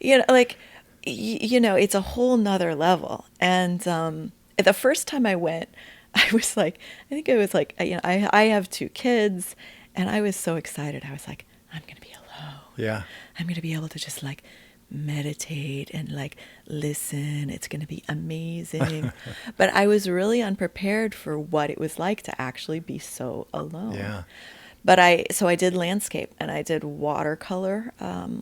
Speaker 2: it's a whole nother level. And the first time I went, I was like, I think it was like, I have two kids, and I was so excited. I was like, I'm going to be alone.
Speaker 1: Yeah.
Speaker 2: I'm going to be able to just like meditate and like listen. It's going to be amazing. But I was really unprepared for what it was like to actually be so alone.
Speaker 1: Yeah.
Speaker 2: But so I did landscape, and I did watercolor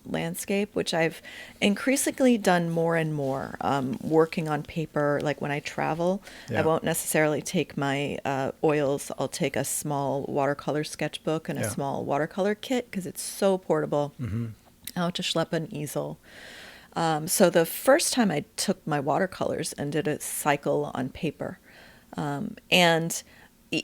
Speaker 2: landscape, which I've increasingly done more and more, working on paper. Like when I travel,
Speaker 1: Yeah.
Speaker 2: I won't necessarily take my oils. I'll take a small watercolor sketchbook and a
Speaker 1: Yeah.
Speaker 2: small watercolor kit because it's so portable. I'll just schlep an easel. So the first time I took my watercolors and did a cycle on paper, and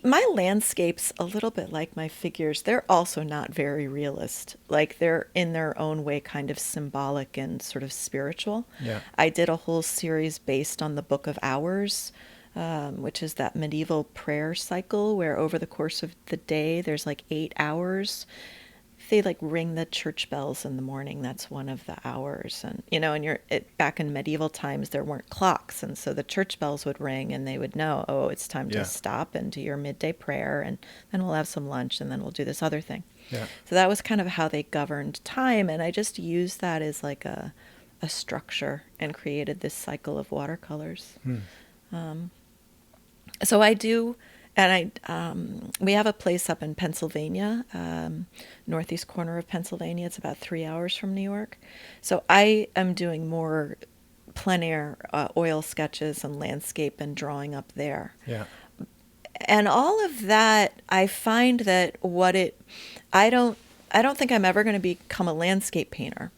Speaker 2: my landscapes, a little bit like my figures, they're also not very realist. Like, they're in their own way kind of symbolic and sort of spiritual.
Speaker 1: Yeah.
Speaker 2: I did a whole series based on the Book of Hours, which is that medieval prayer cycle where over the course of the day there's like 8 hours. They like ring the church bells in the morning. That's one of the hours. And, back in medieval times, there weren't clocks. And so the church bells would ring and they would know, oh, it's time
Speaker 1: Yeah.
Speaker 2: to stop and do your midday prayer. And then we'll have some lunch and then we'll do this other thing.
Speaker 1: Yeah.
Speaker 2: So that was kind of how they governed time. And I just used that as like a structure and created this cycle of watercolors. So I do. And we have a place up in Pennsylvania, northeast corner of Pennsylvania. It's about 3 hours from New York. So I am doing more plein air oil sketches and landscape and drawing up there.
Speaker 1: Yeah.
Speaker 2: And all of that, I find that I don't think I'm ever going to become a landscape painter.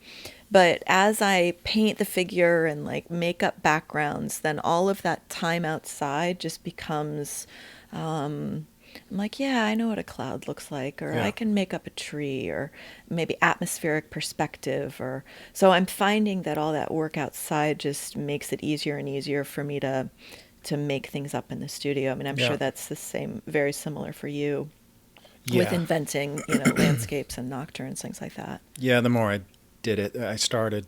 Speaker 2: But as I paint the figure and like make up backgrounds, then all of that time outside just becomes, I'm like, yeah, I know what a cloud looks like, or
Speaker 1: Yeah.
Speaker 2: I can make up a tree, or maybe atmospheric perspective, or so I'm finding that all that work outside just makes it easier and easier for me to make things up in the studio. I mean, I'm
Speaker 1: Yeah.
Speaker 2: sure that's the same, very similar for you. with
Speaker 1: Yeah.
Speaker 2: inventing, landscapes and nocturnes, things like that.
Speaker 1: Yeah, the more I did it, I started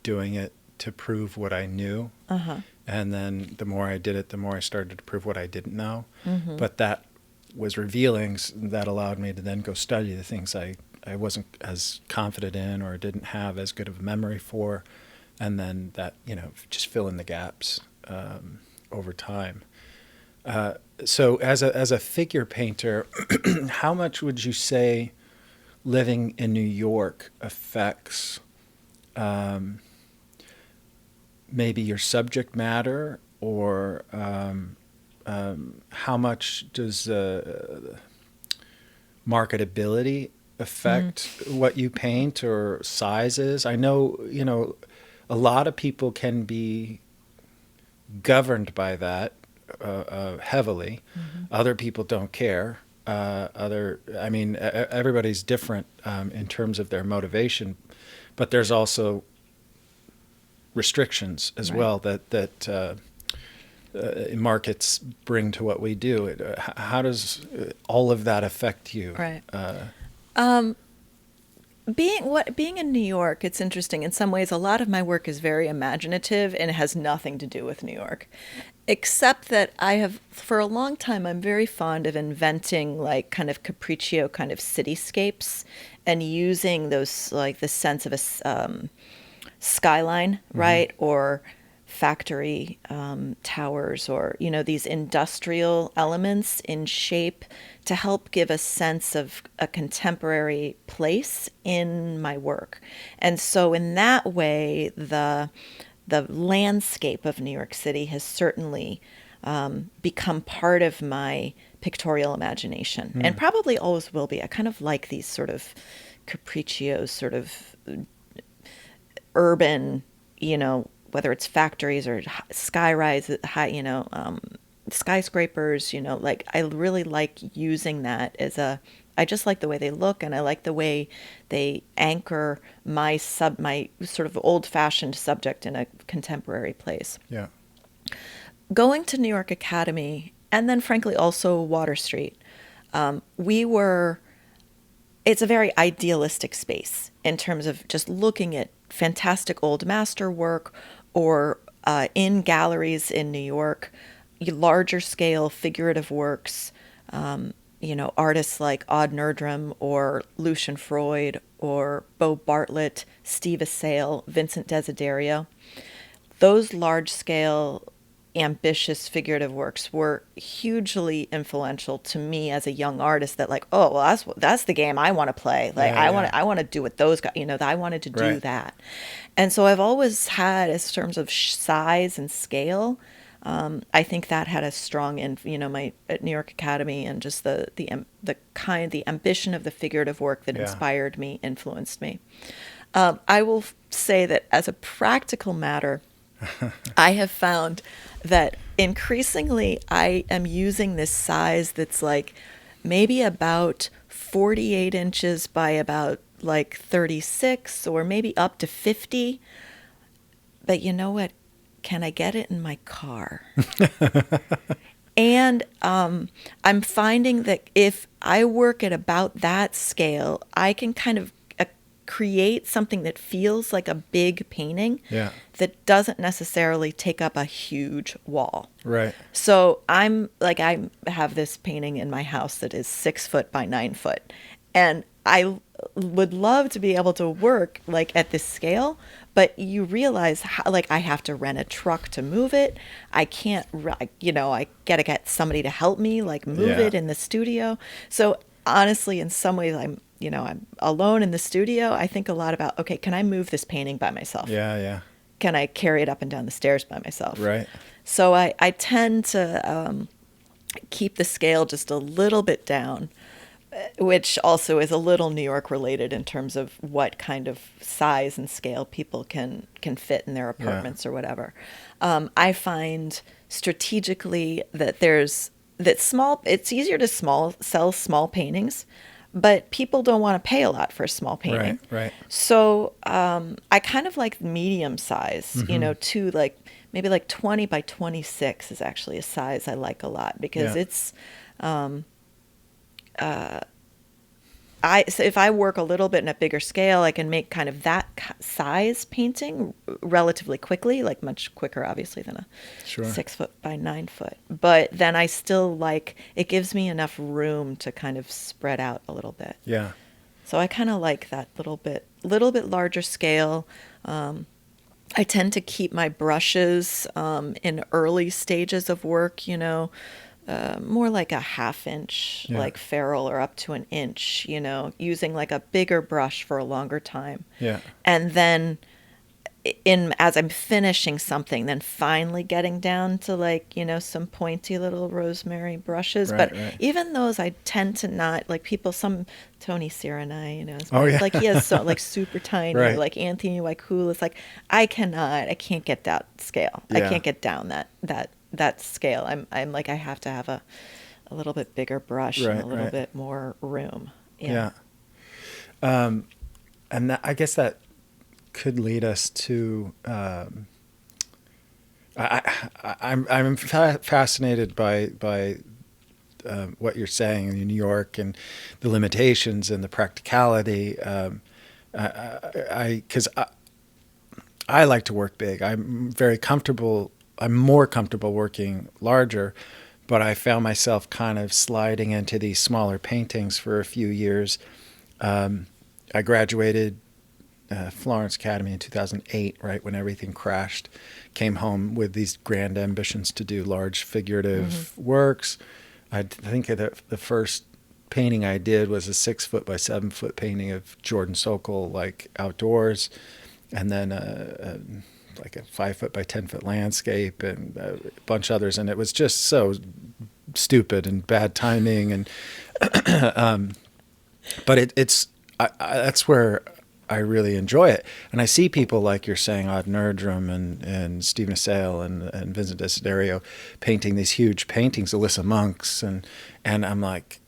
Speaker 1: doing it to prove what I knew.
Speaker 2: Uh-huh.
Speaker 1: And then the more I did it, the more I started to prove what I didn't know.
Speaker 2: Mm-hmm.
Speaker 1: But that was revealing. That allowed me to then go study the things I wasn't as confident in or didn't have as good of a memory for. And then that, just fill in the gaps over time. So as a figure painter, how much would you say living in New York affects maybe your subject matter, or how much does marketability affect what you paint, or sizes? I know, a lot of people can be governed by that heavily.
Speaker 2: Mm-hmm.
Speaker 1: Other people don't care. Everybody's different in terms of their motivation, but there's also restrictions as
Speaker 2: Right.
Speaker 1: well that markets bring to what we do. How does all of that affect you?
Speaker 2: Right. Being in New York, it's interesting. In some ways, a lot of my work is very imaginative and it has nothing to do with New York, except that for a long time, I'm very fond of inventing like kind of capriccio kind of cityscapes and using those, like the sense of a skyline, right? Or factory towers, or these industrial elements in shape to help give a sense of a contemporary place in my work. And so in that way, the landscape of New York City has certainly become part of my pictorial imagination, and probably always will be. I kind of like these sort of capriccios, sort of urban, whether it's factories or skyrise, skyscrapers, like I really like using that I just like the way they look, and I like the way they anchor my sort of old-fashioned subject in a contemporary place.
Speaker 1: Yeah.
Speaker 2: Going to New York Academy, and then frankly also Water Street, it's a very idealistic space in terms of just looking at fantastic old masterwork, or in galleries in New York, larger scale figurative works, artists like Odd Nerdrum or Lucian Freud or Bo Bartlett, Steve Assail, Vincent Desiderio. Those large scale, ambitious figurative works were hugely influential to me as a young artist, that like, oh, well, that's the game I want to play. Like,
Speaker 1: Yeah,
Speaker 2: I want to do what those guys, I wanted to do
Speaker 1: Right.
Speaker 2: that. And so I've always had, as terms of size and scale, I think that had a strong, my at New York Academy, and just the ambition of the figurative work that
Speaker 1: Yeah.
Speaker 2: inspired me, influenced me. I will say that as a practical matter, I have found that increasingly I am using this size that's like maybe about 48 inches by about like 36, or maybe up to 50. But you know what? Can I get it in my car? And I'm finding that if I work at about that scale, I can kind of create something that feels like a big painting,
Speaker 1: Yeah.
Speaker 2: that doesn't necessarily take up a huge wall.
Speaker 1: Right.
Speaker 2: So I have this painting in my house that is 6 foot by 9 foot. And I would love to be able to work like at this scale, but you realize how, like, I have to rent a truck to move it. I can't, I gotta get somebody to help me like move
Speaker 1: Yeah.
Speaker 2: it in the studio. So honestly, in some ways, I'm alone in the studio. I think a lot about, okay, can I move this painting by myself?
Speaker 1: Yeah. Yeah.
Speaker 2: Can I carry it up and down the stairs by myself?
Speaker 1: Right.
Speaker 2: So I tend to keep the scale just a little bit down, which also is a little New York related in terms of what kind of size and scale people can fit in their apartments or whatever. I find strategically that it's easier to sell small paintings, but people don't want to pay a lot for a small painting.
Speaker 1: Right.
Speaker 2: So I kind of like medium size, to like maybe like 20 by 26 is actually a size I like a lot, because
Speaker 1: Yeah.
Speaker 2: So if I work a little bit in a bigger scale, I can make kind of that size painting relatively quickly, like much quicker, obviously, than a
Speaker 1: Sure.
Speaker 2: 6 foot by 9 foot. But then I still like, it gives me enough room to kind of spread out a little bit.
Speaker 1: Yeah.
Speaker 2: So I kind of like that little bit larger scale. I tend to keep my brushes in early stages of work, more like a half inch,
Speaker 1: Yeah.
Speaker 2: like ferrule, or up to an inch, using like a bigger brush for a longer time.
Speaker 1: Yeah.
Speaker 2: And then as I'm finishing something, then finally getting down to like, some pointy little rosemary brushes.
Speaker 1: Right,
Speaker 2: But
Speaker 1: right.
Speaker 2: even those, I tend to not, like Tony Sirenai,
Speaker 1: Oh, yeah.
Speaker 2: like he has so like super tiny, or
Speaker 1: Right.
Speaker 2: like Anthony Waikoulis, like I can't get that scale. I
Speaker 1: Yeah.
Speaker 2: can't get down that scale. I'm like, I have to have a little bit bigger brush and
Speaker 1: Right,
Speaker 2: a little
Speaker 1: right.
Speaker 2: bit more room.
Speaker 1: Yeah. And I guess that could lead us to I'm fascinated by what you're saying in New York and the limitations and the practicality. Because I like to work big. I'm very comfortable. I'm more comfortable working larger, but I found myself kind of sliding into these smaller paintings for a few years. I graduated Florence Academy in 2008, right when everything crashed. Came home with these grand ambitions to do large figurative works. I think the first painting I did was a 6 foot by 7 foot painting of Jordan Sokol, like outdoors, and then like a 5 foot by 10 foot landscape, and a bunch of others. And it was just so stupid and bad timing. And but it's that's where I really enjoy it. And I see people like you're saying, Odd Nerdrum and Stephen Assail and Vincent Desiderio painting these huge paintings, Alyssa Monks, and I'm like,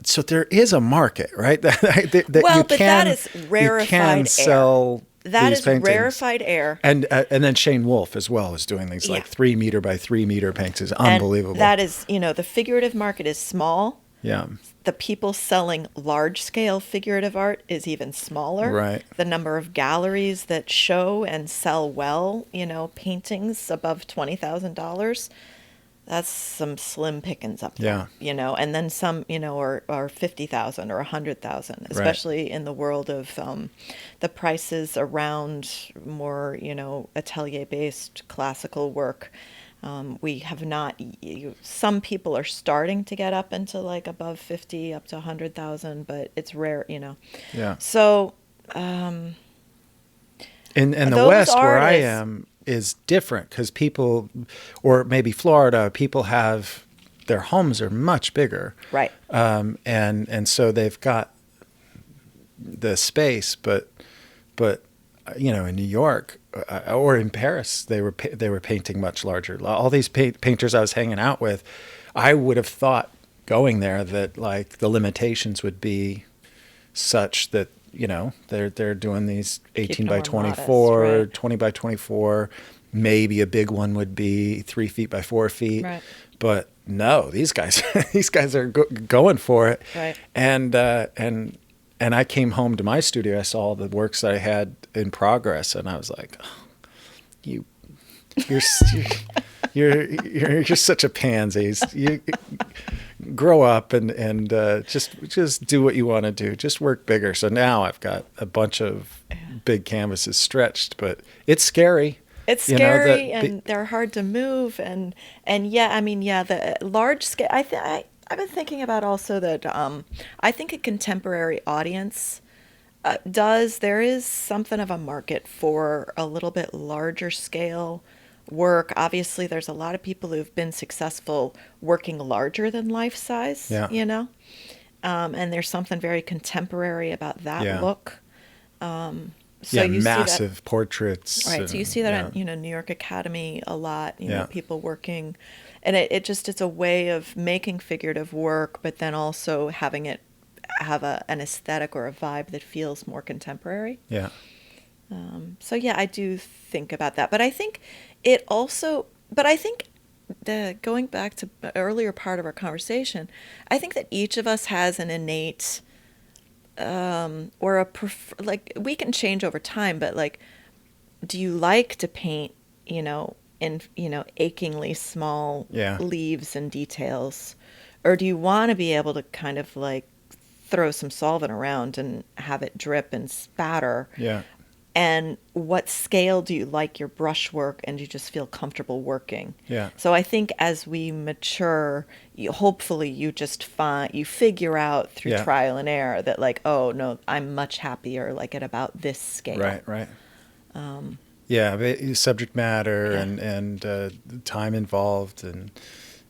Speaker 1: so there is a market, right? that
Speaker 2: Well,
Speaker 1: you
Speaker 2: but
Speaker 1: can,
Speaker 2: that is
Speaker 1: you
Speaker 2: rarefied
Speaker 1: can
Speaker 2: air.
Speaker 1: sell
Speaker 2: That
Speaker 1: these
Speaker 2: is
Speaker 1: paintings.
Speaker 2: rarefied air.
Speaker 1: And then Shane Wolfe as well is doing these like
Speaker 2: Yeah.
Speaker 1: 3 meter by 3 meter paintings. It's
Speaker 2: And
Speaker 1: unbelievable.
Speaker 2: that is, the figurative market is small.
Speaker 1: Yeah.
Speaker 2: The people selling large scale figurative art is even smaller.
Speaker 1: Right.
Speaker 2: The number of galleries that show and sell well, paintings above $20,000, that's some slim pickings up there. And then some, are 50,000 or 100,000, especially in the world of the prices around more, atelier based classical work. We have not. Some people are starting to get up into like above 50, up to 100,000, but it's rare,
Speaker 1: Yeah.
Speaker 2: So
Speaker 1: In the
Speaker 2: those
Speaker 1: West, where I
Speaker 2: artists-
Speaker 1: am, is different because people, or maybe Florida, people have their homes are much bigger,
Speaker 2: right.
Speaker 1: And so they've got the space, but in New York or in Paris, they were painting much larger. All these painters I was hanging out with, I would have thought going there that like the limitations would be such that they're doing these 18 by 24,
Speaker 2: modest, right.
Speaker 1: 20 by 24. Maybe a big one would be 3 feet by 4 feet.
Speaker 2: Right.
Speaker 1: But no, these guys are going for it.
Speaker 2: Right.
Speaker 1: And I came home to my studio. I saw the works that I had in progress, and I was like, oh, you're just such a pansy. You grow up and just do what you want to do. Just work bigger. So now I've got a bunch of big canvases stretched, but it's scary.
Speaker 2: It's scary, and they're hard to move, and the large scale. I've been thinking about also that I think a contemporary audience there is something of a market for a little bit larger scale work. Obviously, there's a lot of people who've been successful working larger than life size.
Speaker 1: Yeah.
Speaker 2: And there's something very contemporary about that look.
Speaker 1: So you massive see that, portraits.
Speaker 2: Right. So you see that at New York Academy a lot. People working, and it's a way of making figurative work, but then also having it have an aesthetic or a vibe that feels more contemporary.
Speaker 1: Yeah.
Speaker 2: I do think about that, but I think it also. But I think going back to the earlier part of our conversation, I think that each of us has an innate or like we can change over time, but like, do you like to paint, in, achingly small
Speaker 1: Yeah.
Speaker 2: leaves and details? Or do you want to be able to kind of like throw some solvent around and have it drip and spatter?
Speaker 1: Yeah.
Speaker 2: And what scale do you like your brushwork and you just feel comfortable working?
Speaker 1: Yeah.
Speaker 2: So I think as we mature, hopefully you figure out through
Speaker 1: Yeah.
Speaker 2: trial and error that like, oh no, I'm much happier like at about this scale.
Speaker 1: Right. Right. Yeah, subject matter
Speaker 2: Yeah.
Speaker 1: and time involved and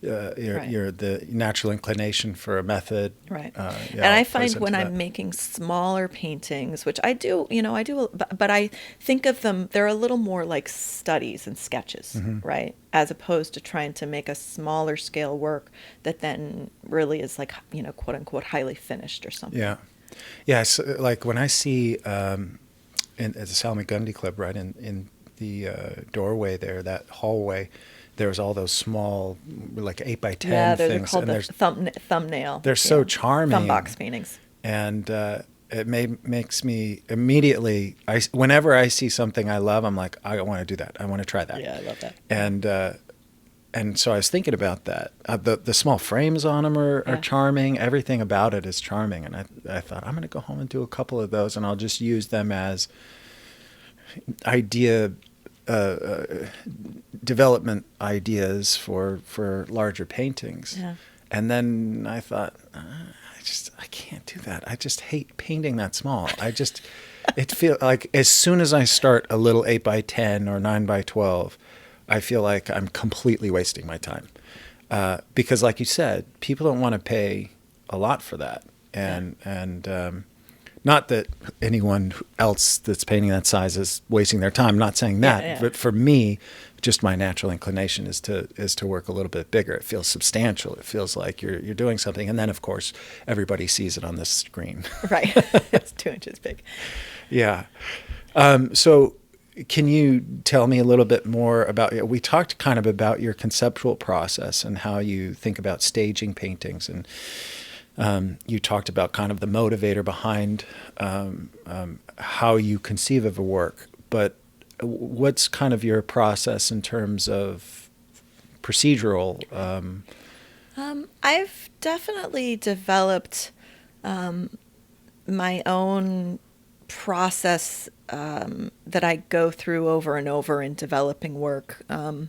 Speaker 2: Right.
Speaker 1: your the natural inclination for a method.
Speaker 2: Right.
Speaker 1: Yeah,
Speaker 2: And I
Speaker 1: all plays
Speaker 2: find when
Speaker 1: into that.
Speaker 2: I'm making smaller paintings, which I do, but I think of them, they're a little more like studies and sketches, right? As opposed to trying to make a smaller scale work that then really is like, quote unquote, highly finished or something.
Speaker 1: Yeah, yeah. So, like when I see at the Salmagundi Club, right in the doorway there, that hallway, there's all those small, like 8x10
Speaker 2: Yeah, they're
Speaker 1: things,
Speaker 2: called
Speaker 1: and
Speaker 2: the thumbnail.
Speaker 1: they're so charming.
Speaker 2: Thumb box paintings.
Speaker 1: And makes me immediately. Whenever I see something I love, I'm like, I want to do that. I want to try that.
Speaker 2: Yeah, I love that.
Speaker 1: And so I was thinking about that. The small frames on them are
Speaker 2: Yeah.
Speaker 1: charming. Everything about it is charming. And I thought I'm going to go home and do a couple of those, and I'll just use them as idea development ideas for larger paintings.
Speaker 2: Yeah.
Speaker 1: And then I thought, I can't do that. I just hate painting that small. It feels like as soon as I start a little 8x10 or 9x12, I feel like I'm completely wasting my time. Because like you said, people don't want to pay a lot for that. And not that anyone else that's painting that size is wasting their time. I'm not saying that,
Speaker 2: Yeah.
Speaker 1: but for me, just my natural inclination is to work a little bit bigger. It feels substantial. It feels like you're doing something. And then of course everybody sees it on this screen.
Speaker 2: Right. It's 2 inches big.
Speaker 1: Yeah. So can you tell me a little bit more about, we talked kind of about your conceptual process and how you think about staging paintings, and you talked about kind of the motivator behind how you conceive of a work, but what's kind of your process in terms of procedural?
Speaker 2: I've definitely developed my own process that I go through over and over in developing work. It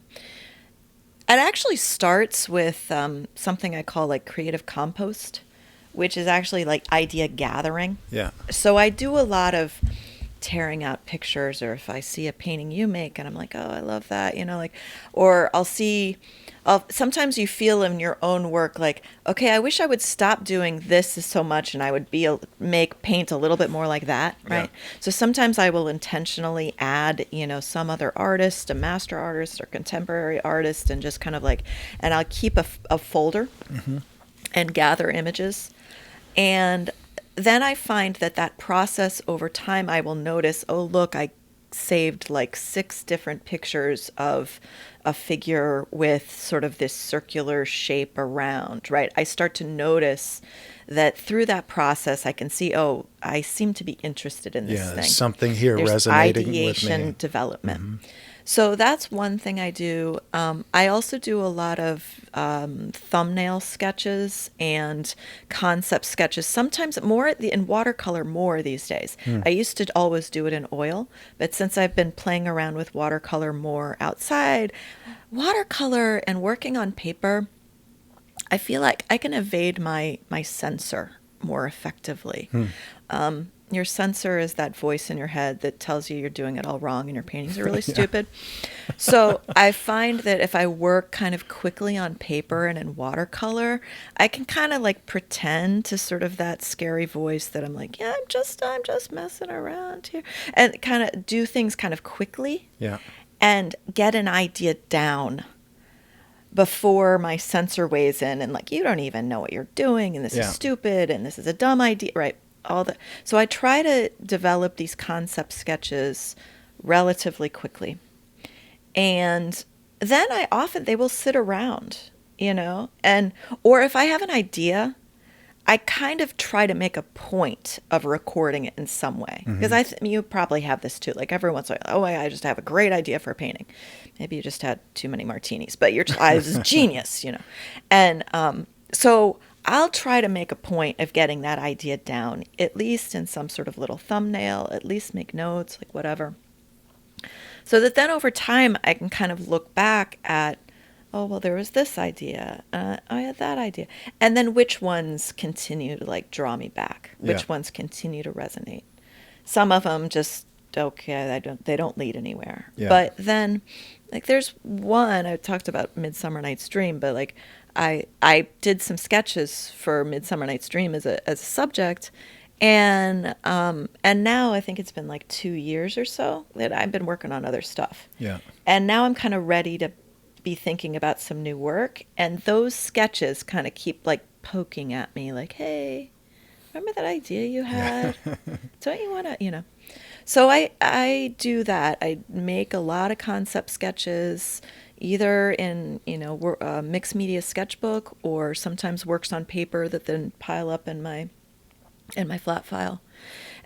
Speaker 2: actually starts with something I call like creative compost, which is actually like idea gathering.
Speaker 1: Yeah.
Speaker 2: So I do a lot of tearing out pictures, or if I see a painting you make and I'm like, oh, I love that, or sometimes you feel in your own work like, okay, I wish I would stop doing this so much and I would paint a little bit more like that, right?
Speaker 1: Yeah.
Speaker 2: So sometimes I will intentionally add, some other artist, a master artist or contemporary artist, and just kind of like, and I'll keep a folder and gather images. And then I find that process over time, I will notice, oh, look, I saved like 6 different pictures of a figure with sort of this circular shape around, right? I start to notice that through that process, I can see, oh, I seem to be interested in this
Speaker 1: Yeah,
Speaker 2: thing.
Speaker 1: there's something here
Speaker 2: There's
Speaker 1: resonating
Speaker 2: ideation
Speaker 1: with me.
Speaker 2: development. So that's one thing I do. I also do a lot of thumbnail sketches and concept sketches, sometimes more in watercolor more these days. I used to always do it in oil, but since I've been playing around with watercolor more outside, watercolor and working on paper, I feel like I can evade my sensor more effectively. Your sensor is that voice in your head that tells you you're doing it all wrong and your paintings are really stupid. So I find that if I work kind of quickly on paper and in watercolor, I can kind of like pretend to sort of that scary voice that I'm like, yeah, I'm just messing around here, and kind of do things kind of quickly.
Speaker 1: Yeah.
Speaker 2: And get an idea down before my sensor weighs in and like, you don't even know what you're doing, and this is stupid, and this is a dumb idea, right? So I try to develop these concept sketches relatively quickly. And then they will sit around, or if I have an idea, I kind of try to make a point of recording it in some way. Because you probably have this too. Like every once in a while, I just have a great idea for a painting. Maybe you just had too many martinis, but your eyes is genius, And so I'll try to make a point of getting that idea down, at least in some sort of little thumbnail, at least make notes, like whatever. So that then over time, I can kind of look back at, oh, well, there was this idea. I had that idea. And then which ones continue to like draw me back? Which ones continue to resonate? Some of them just, okay, they don't lead anywhere.
Speaker 1: Yeah.
Speaker 2: But then like there's one, I talked about Midsummer Night's Dream, but like I did some sketches for Midsummer Night's Dream as a subject. And now I think it's been like 2 years or so that I've been working on other stuff.
Speaker 1: Yeah.
Speaker 2: And now I'm kind of ready to be thinking about some new work, and those sketches kind of keep like poking at me like, hey, remember that idea you had? Don't you want to, So I do that. I make a lot of concept sketches, either in, a mixed media sketchbook, or sometimes works on paper that then pile up in my flat file.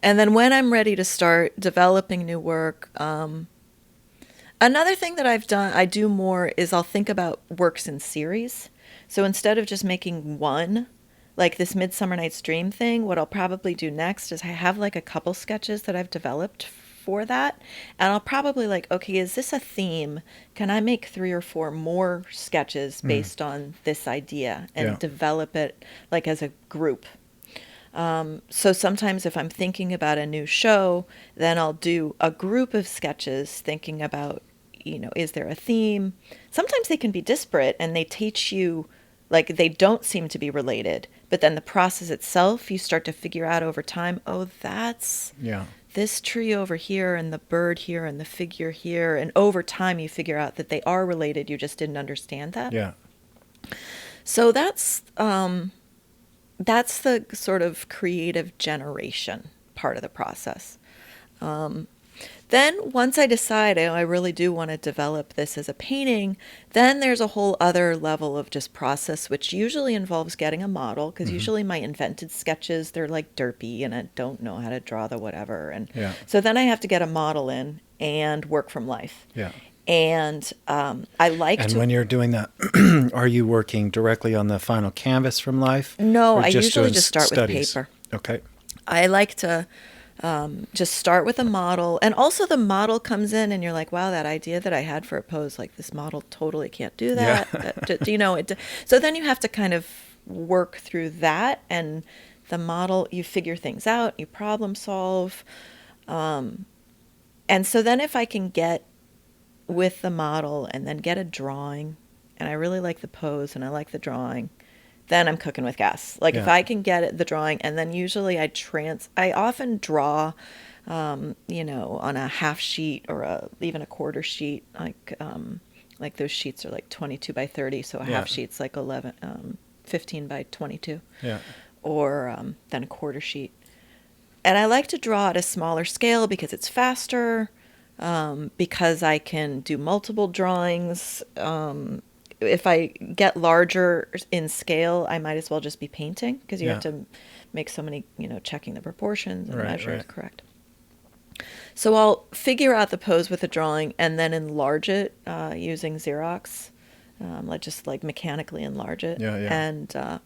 Speaker 2: And then when I'm ready to start developing new work, another thing that I do more is I'll think about works in series. So instead of just making one, like this Midsummer Night's Dream thing, what I'll probably do next is I have like a couple sketches that I've developed for that. And I'll probably like, okay, is this a theme? Can I make 3 or 4 more sketches based on this idea and develop it like as a group? So sometimes if I'm thinking about a new show, then I'll do a group of sketches thinking about, is there a theme? Sometimes they can be disparate and they teach you, like they don't seem to be related, but then the process itself, you start to figure out over time, oh, that's this tree over here and the bird here and the figure here. And over time you figure out that they are related. You just didn't understand that.
Speaker 1: Yeah.
Speaker 2: So that's the sort of creative generation part of the process. Then once I decide I really do want to develop this as a painting, then there's a whole other level of just process, which usually involves getting a model, because usually my invented sketches, they're like derpy and I don't know how to draw the whatever. And so then I have to get a model in and work from life.
Speaker 1: Yeah.
Speaker 2: And I like
Speaker 1: and
Speaker 2: to...
Speaker 1: when you're doing that, are you working directly on the final canvas from life?
Speaker 2: No, I usually
Speaker 1: doing
Speaker 2: just start
Speaker 1: studies?
Speaker 2: with paper.
Speaker 1: Okay.
Speaker 2: I like to just start with a model. And also the model comes in and you're like, wow, that idea that I had for a pose, like this model totally can't do that. So then you have to kind of work through that, and the model, you figure things out, you problem solve. And so then if I can get with the model and then get a drawing, and I really like the pose and I like the drawing, then I'm cooking with gas. Like if I can get the drawing, and then usually I often draw, on a half sheet or even a quarter sheet, like those sheets are like 22 by 30. So a half sheet's like 15 by 22, or then a quarter sheet. And I like to draw at a smaller scale because it's faster, because I can do multiple drawings. If I get larger in scale, I might as well just be painting, because you have to make so many, checking the proportions and measure it correct. So I'll figure out the pose with a drawing and then enlarge it using Xerox, just mechanically enlarge it, and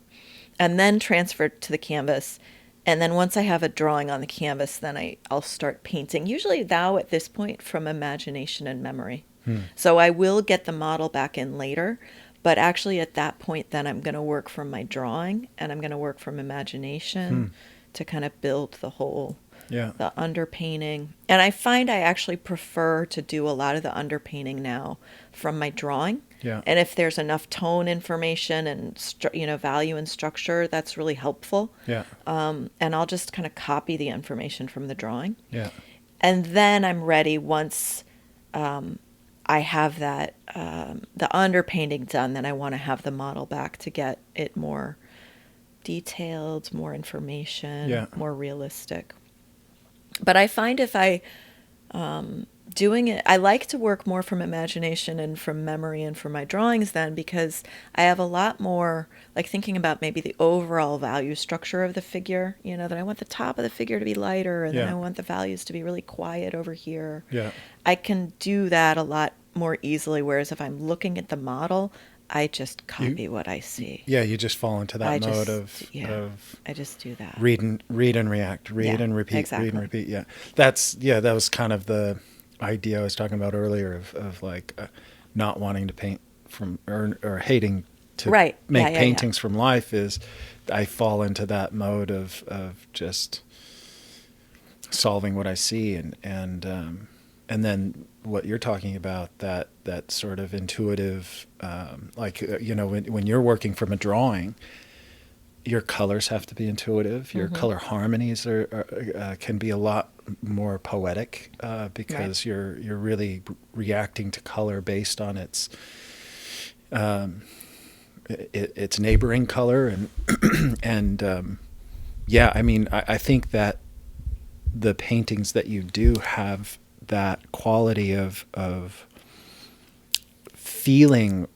Speaker 2: then transfer it to the canvas. And then once I have a drawing on the canvas, then I'll start painting, usually now at this point from imagination and memory. So I will get the model back in later, but actually at that point, then I'm going to work from my drawing and I'm going to work from imagination to kind of build the whole, the underpainting. And I find I actually prefer to do a lot of the underpainting now from my drawing.
Speaker 1: Yeah.
Speaker 2: And if there's enough tone information and, value and structure, that's really helpful.
Speaker 1: Yeah.
Speaker 2: And I'll just kind of copy the information from the drawing.
Speaker 1: Yeah.
Speaker 2: And then I'm ready once I have that, the underpainting done, then I want to have the model back to get it more detailed, more information, more realistic. But I find if I doing it, I like to work more from imagination and from memory and from my drawings then, because I have a lot more like thinking about maybe the overall value structure of the figure, that I want the top of the figure to be lighter and then I want the values to be really quiet over here.
Speaker 1: Yeah.
Speaker 2: I can do that a lot more easily, whereas if I'm looking at the model, I just copy what I see.
Speaker 1: Yeah, you just fall into that mode of
Speaker 2: I just do that.
Speaker 1: Read and react, read and repeat,
Speaker 2: exactly.
Speaker 1: read and repeat. Yeah, that was kind of the idea I was talking about earlier of like not wanting to paint from or hating to make paintings from life. Is I fall into that mode of just solving what I see and then what you're talking about, that sort of intuitive, when you're working from a drawing, your colors have to be intuitive. Your color harmonies can be a lot more poetic because you're really reacting to color based on its neighboring color and I think that the paintings that you do have that quality of feeling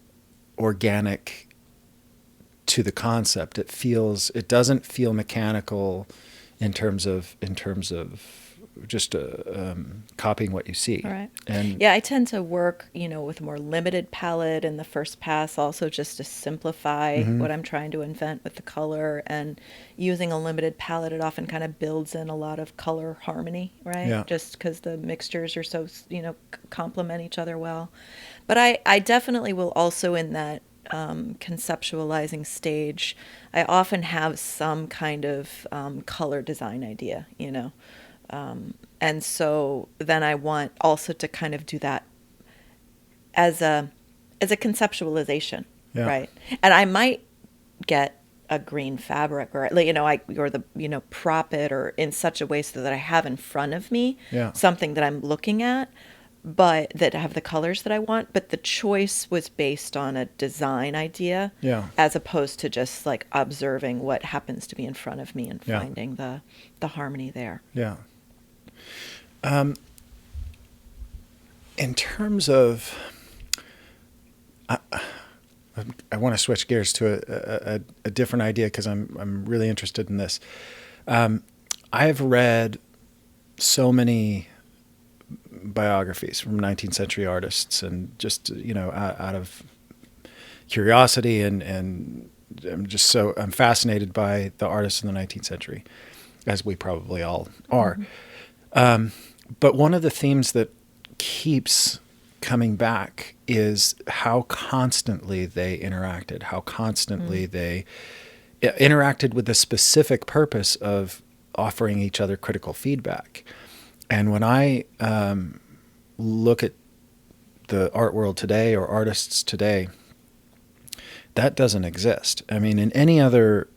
Speaker 1: organic to the concept. It doesn't feel mechanical in terms of just copying what you see.
Speaker 2: Right.
Speaker 1: And
Speaker 2: I tend to work, with a more limited palette in the first pass, also just to simplify what I'm trying to invent with the color. And using a limited palette, it often kind of builds in a lot of color harmony, right?
Speaker 1: Yeah.
Speaker 2: Just because the mixtures are so, complement each other well. But I definitely will also, in that conceptualizing stage, I often have some kind of color design idea, and so then I want also to kind of do that as a conceptualization, right? And I might get a green fabric or prop it or in such a way so that I have in front of me something that I'm looking at, but that have the colors that I want. But the choice was based on a design idea, as opposed to just like observing what happens to be in front of me and finding the harmony there.
Speaker 1: Yeah. In terms of, I want to switch gears to a different idea because I'm really interested in this. I've read so many biographies from 19th century artists, and just out of curiosity and I'm fascinated by the artists in the 19th century, as we probably all are. But one of the themes that keeps coming back is how constantly they interacted, how constantly they interacted with the specific purpose of offering each other critical feedback. And when I look at the art world today or artists today, that doesn't exist. I mean, in any other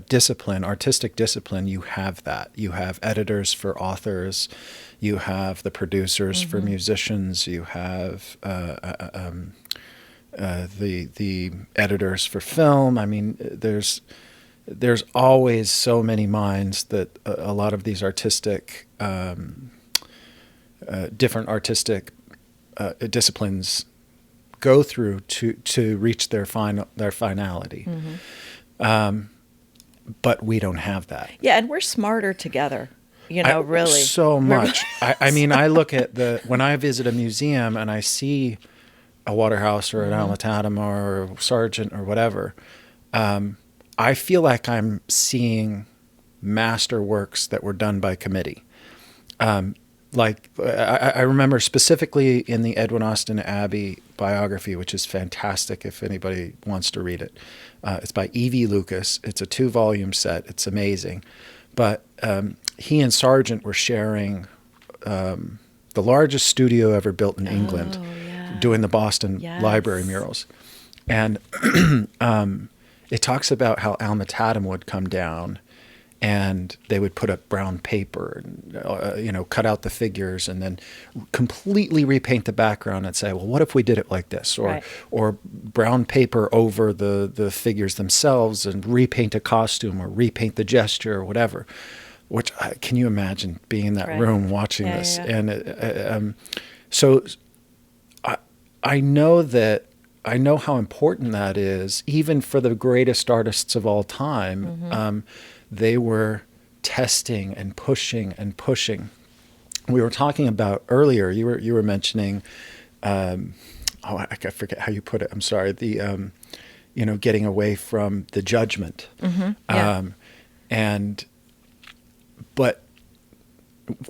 Speaker 1: discipline, artistic discipline, you have that. You have editors for authors, you have the producers for musicians, you have the editors for film. I mean, there's always so many minds that a lot of these artistic, different artistic disciplines go through to reach their finality. But we don't have that.
Speaker 2: Yeah, and we're smarter together, really.
Speaker 1: So much. I mean, I look at when I visit a museum and I see a Waterhouse or an Alma Tadema or a Sargent or whatever, I feel like I'm seeing master works that were done by committee. I remember specifically in the Edwin Austin Abbey biography, which is fantastic if anybody wants to read it. It's by E.V. Lucas. It's a 2-volume set. It's amazing. But he and Sargent were sharing the largest studio ever built in England, doing the Boston Library murals. And it talks about how Alma Tadema would come down and they would put up brown paper and, cut out the figures and then completely repaint the background and say, well, what if we did it like this? Or brown paper over the figures themselves and repaint a costume or repaint the gesture or whatever. which can you imagine being in that
Speaker 2: Right.
Speaker 1: room watching
Speaker 2: Yeah,
Speaker 1: this?
Speaker 2: yeah, yeah.
Speaker 1: And so I know that I know how important that is, even for the greatest artists of all time.
Speaker 2: Mm-hmm.
Speaker 1: They were testing and pushing and pushing. We were talking about earlier. You were mentioning, I forget how you put it. I'm sorry. The getting away from the judgment,
Speaker 2: Mm-hmm. Yeah.
Speaker 1: and but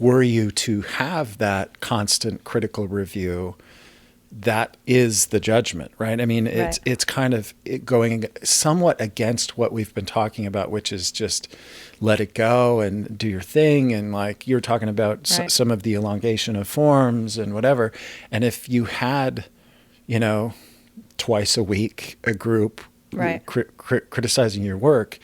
Speaker 1: were you to have that constant critical review, that is the judgment, right? I mean,
Speaker 2: Right.
Speaker 1: it's kind of going somewhat against what we've been talking about, which is just let it go and do your thing. And like you're talking about
Speaker 2: Right.
Speaker 1: some of the elongation of forms and whatever. And if you had, twice a week, a group
Speaker 2: Right.
Speaker 1: criticizing your work,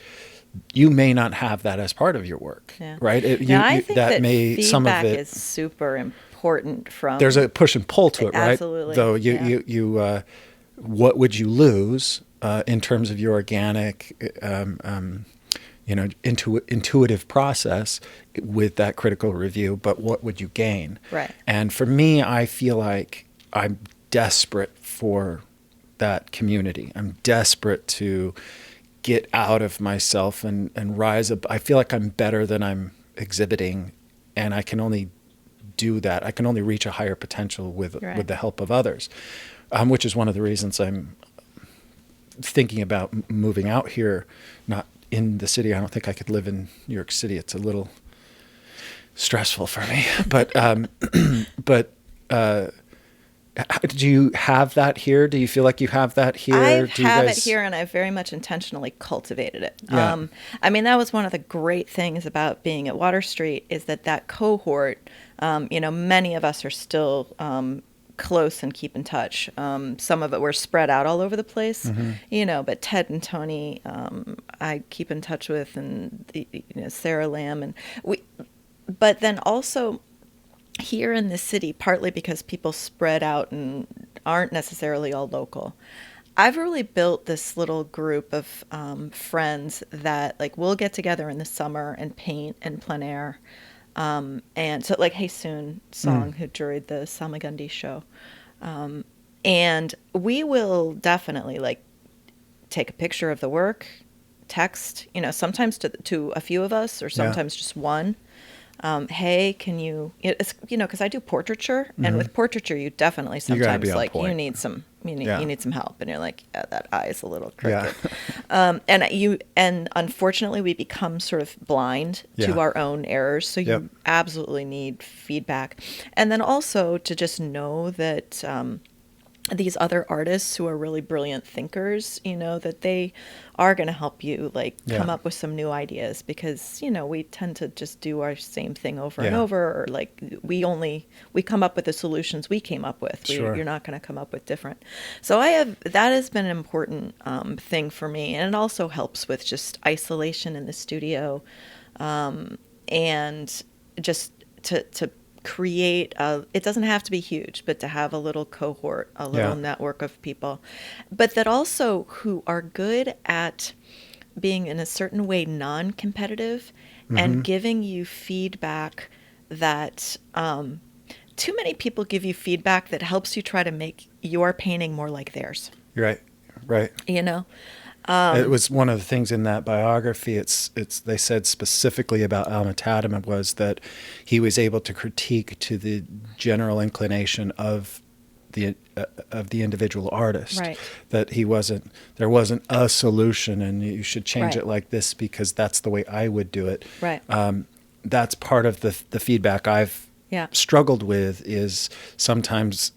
Speaker 1: you may not have that as part of your work,
Speaker 2: Yeah.
Speaker 1: right?
Speaker 2: Now, I think that
Speaker 1: Some of
Speaker 2: feedback
Speaker 1: it,
Speaker 2: is super important
Speaker 1: there's
Speaker 2: from
Speaker 1: a push and pull to it, right?
Speaker 2: absolutely.
Speaker 1: Though
Speaker 2: Yeah.
Speaker 1: what would you lose in terms of your organic, intuitive process with that critical review? But what would you gain?
Speaker 2: Right.
Speaker 1: And for me, I feel like I'm desperate for that community. I'm desperate to get out of myself and rise up. I feel like I'm better than I'm exhibiting, and I can only do that. I can only reach a higher potential with
Speaker 2: Right.
Speaker 1: the help of others, which is one of the reasons I'm thinking about moving out here, not in the city. I don't think I could live in New York City. It's a little stressful for me. Do you have that here? Do you feel like you have that here?
Speaker 2: I
Speaker 1: Do you
Speaker 2: have
Speaker 1: guys...
Speaker 2: it here, and I very much intentionally cultivated it.
Speaker 1: Yeah.
Speaker 2: I mean, that was one of the great things about being at Water Street is that cohort, many of us are still close and keep in touch. Some of it we're spread out all over the place, but Ted and Tony, I keep in touch with, and Sarah Lamb, and but then also here in the city, partly because people spread out and aren't necessarily all local, I've really built this little group of friends that like we'll get together in the summer and paint and plein air. And so like Hey Soon Song, who juried the Salmagundi show. And we will definitely like take a picture of the work, text, sometimes to a few of us or sometimes just one. Hey, can you? It's because I do portraiture, and with portraiture, you definitely
Speaker 1: You gotta be
Speaker 2: sometimes
Speaker 1: on
Speaker 2: like
Speaker 1: point.
Speaker 2: you need some you need some help, and you're like, yeah, that eye is a little
Speaker 1: Yeah.
Speaker 2: crooked. And unfortunately, we become sort of blind
Speaker 1: Yeah.
Speaker 2: to our own errors, so you
Speaker 1: Yep.
Speaker 2: absolutely need feedback, and then also to just know that. These other artists who are really brilliant thinkers, that they are going to help you like come
Speaker 1: Yeah.
Speaker 2: up with some new ideas, because we tend to just do our same thing over and
Speaker 1: Yeah.
Speaker 2: over, or like we come up with the solutions we came up with.
Speaker 1: Sure.
Speaker 2: You're not going to come up with different. So that has been an important thing for me, and it also helps with just isolation in the studio, and just to create it doesn't have to be huge, but to have a little cohort, a little
Speaker 1: Yeah.
Speaker 2: network of people, but that also who are good at being in a certain way non-competitive and giving you feedback that too many people give you feedback that helps you try to make your painting more like theirs.
Speaker 1: Right. Right. It was one of the things in that biography. They said specifically about Alma Tadema was that he was able to critique to the general inclination of the individual artist.
Speaker 2: Right.
Speaker 1: That there wasn't a solution, and you should change
Speaker 2: Right.
Speaker 1: it like this because that's the way I would do it.
Speaker 2: Right.
Speaker 1: That's part of the feedback I've
Speaker 2: Yeah.
Speaker 1: struggled with. Is sometimes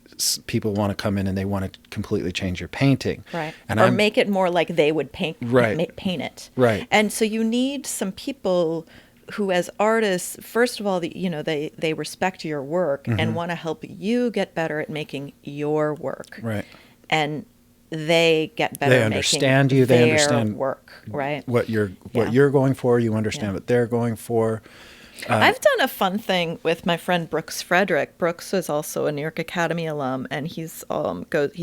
Speaker 1: people want to come in and they want to completely change your painting,
Speaker 2: Right.
Speaker 1: and
Speaker 2: Or make it more like they would paint it.
Speaker 1: Right.
Speaker 2: And so you need some people who, as artists, first of all, they respect your work and want to help you get better at making your work.
Speaker 1: Right.
Speaker 2: And they get better
Speaker 1: They
Speaker 2: at
Speaker 1: understand
Speaker 2: making
Speaker 1: you. They
Speaker 2: their
Speaker 1: understand
Speaker 2: work, right?
Speaker 1: what you're
Speaker 2: Yeah.
Speaker 1: going for. You understand
Speaker 2: Yeah.
Speaker 1: what they're going for.
Speaker 2: I've done a fun thing with my friend Brooks Frederick. Brooks is also a New York Academy alum, and he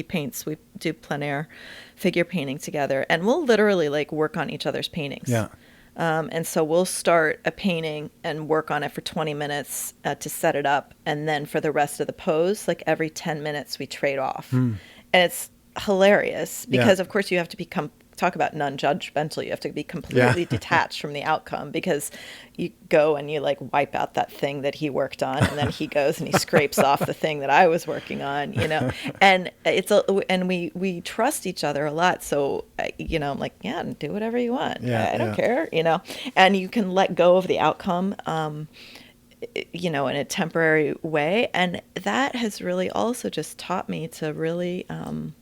Speaker 2: paints. We do plein air figure painting together, and we'll literally like work on each other's paintings.
Speaker 1: Yeah.
Speaker 2: And so we'll start a painting and work on it for 20 minutes to set it up. And then for the rest of the pose, like every 10 minutes, we trade off. And it's hilarious because, of course, you have to become, talk about non-judgmental. You have to be completely detached from the outcome, because you go and you like wipe out that thing that he worked on, and then he goes and he scrapes off the thing that I was working on, and and we trust each other a lot. So, I'm like, yeah, do whatever you want. I don't care, and you can let go of the outcome, in a temporary way. And that has really also just taught me to really, in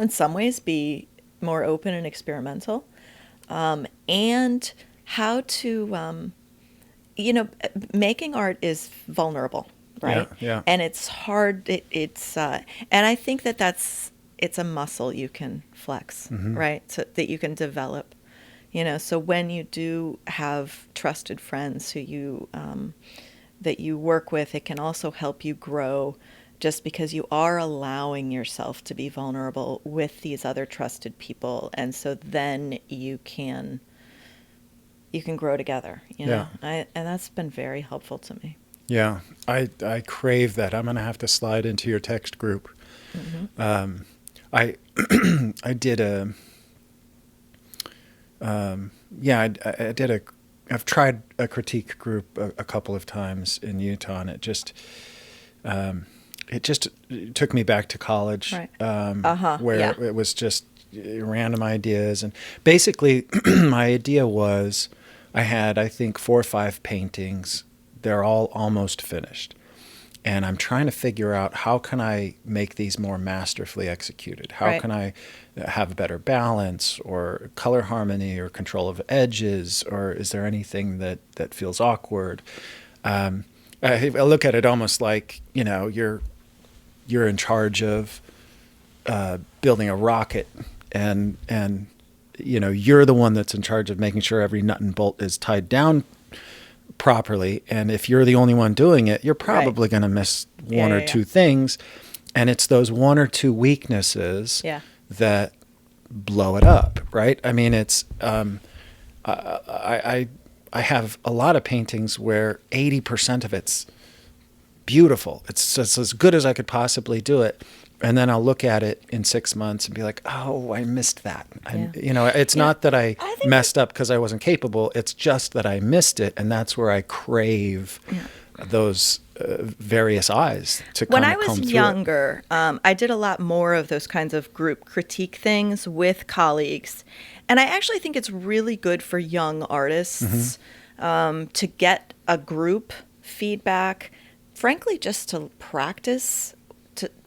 Speaker 2: some ways be more open and experimental, and how to, making art is vulnerable, right?
Speaker 1: Yeah.
Speaker 2: And it's hard. And I think it's a muscle you can flex, right? So that you can develop, so when you do have trusted friends who that you work with, it can also help you grow, just because you are allowing yourself to be vulnerable with these other trusted people. And so then you can grow together, and that's been very helpful to me.
Speaker 1: Yeah. I crave that. I'm going to have to slide into your text group. I I did I've tried a critique group a couple of times in Utah, and it just took me back to college,
Speaker 2: right.
Speaker 1: where it was just random ideas. And basically, my idea was, I had, I think, 4 or 5 paintings. They're all almost finished. And I'm trying to figure out, how can I make these more masterfully executed? How can I have a better balance, or color harmony, or control of edges, or is there anything that feels awkward? I look at it almost like, you're in charge of building a rocket, and you're the one that's in charge of making sure every nut and bolt is tied down properly. And if you're the only one doing it, you're probably going to miss one or two things. And it's those 1 or 2 weaknesses that blow it up, right? I mean, it's I have a lot of paintings where 80% of it's beautiful. It's as good as I could possibly do it. And then I'll look at it in 6 months and be like, oh, I missed that. It's not that I messed up because I wasn't capable. It's just that I missed it. And that's where I crave those various eyes to come through.
Speaker 2: When I was younger, I did a lot more of those kinds of group critique things with colleagues. And I actually think it's really good for young artists to get a group feedback, frankly, just to practice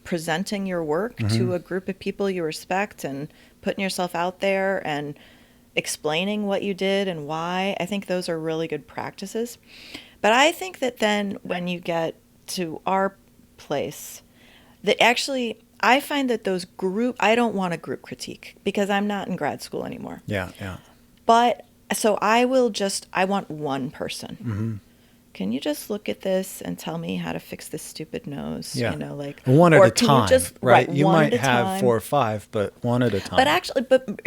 Speaker 2: presenting your work to a group of people you respect, and putting yourself out there and explaining what you did and why. I think those are really good practices. But I think that then when you get to our place, that actually, I find that I don't want a group critique, because I'm not in grad school anymore.
Speaker 1: Yeah.
Speaker 2: But so I want one person. Can you just look at this and tell me how to fix this stupid nose?
Speaker 1: Yeah. One at a time, right? You might have
Speaker 2: time.
Speaker 1: 4 or 5, but one at a time.
Speaker 2: But actually,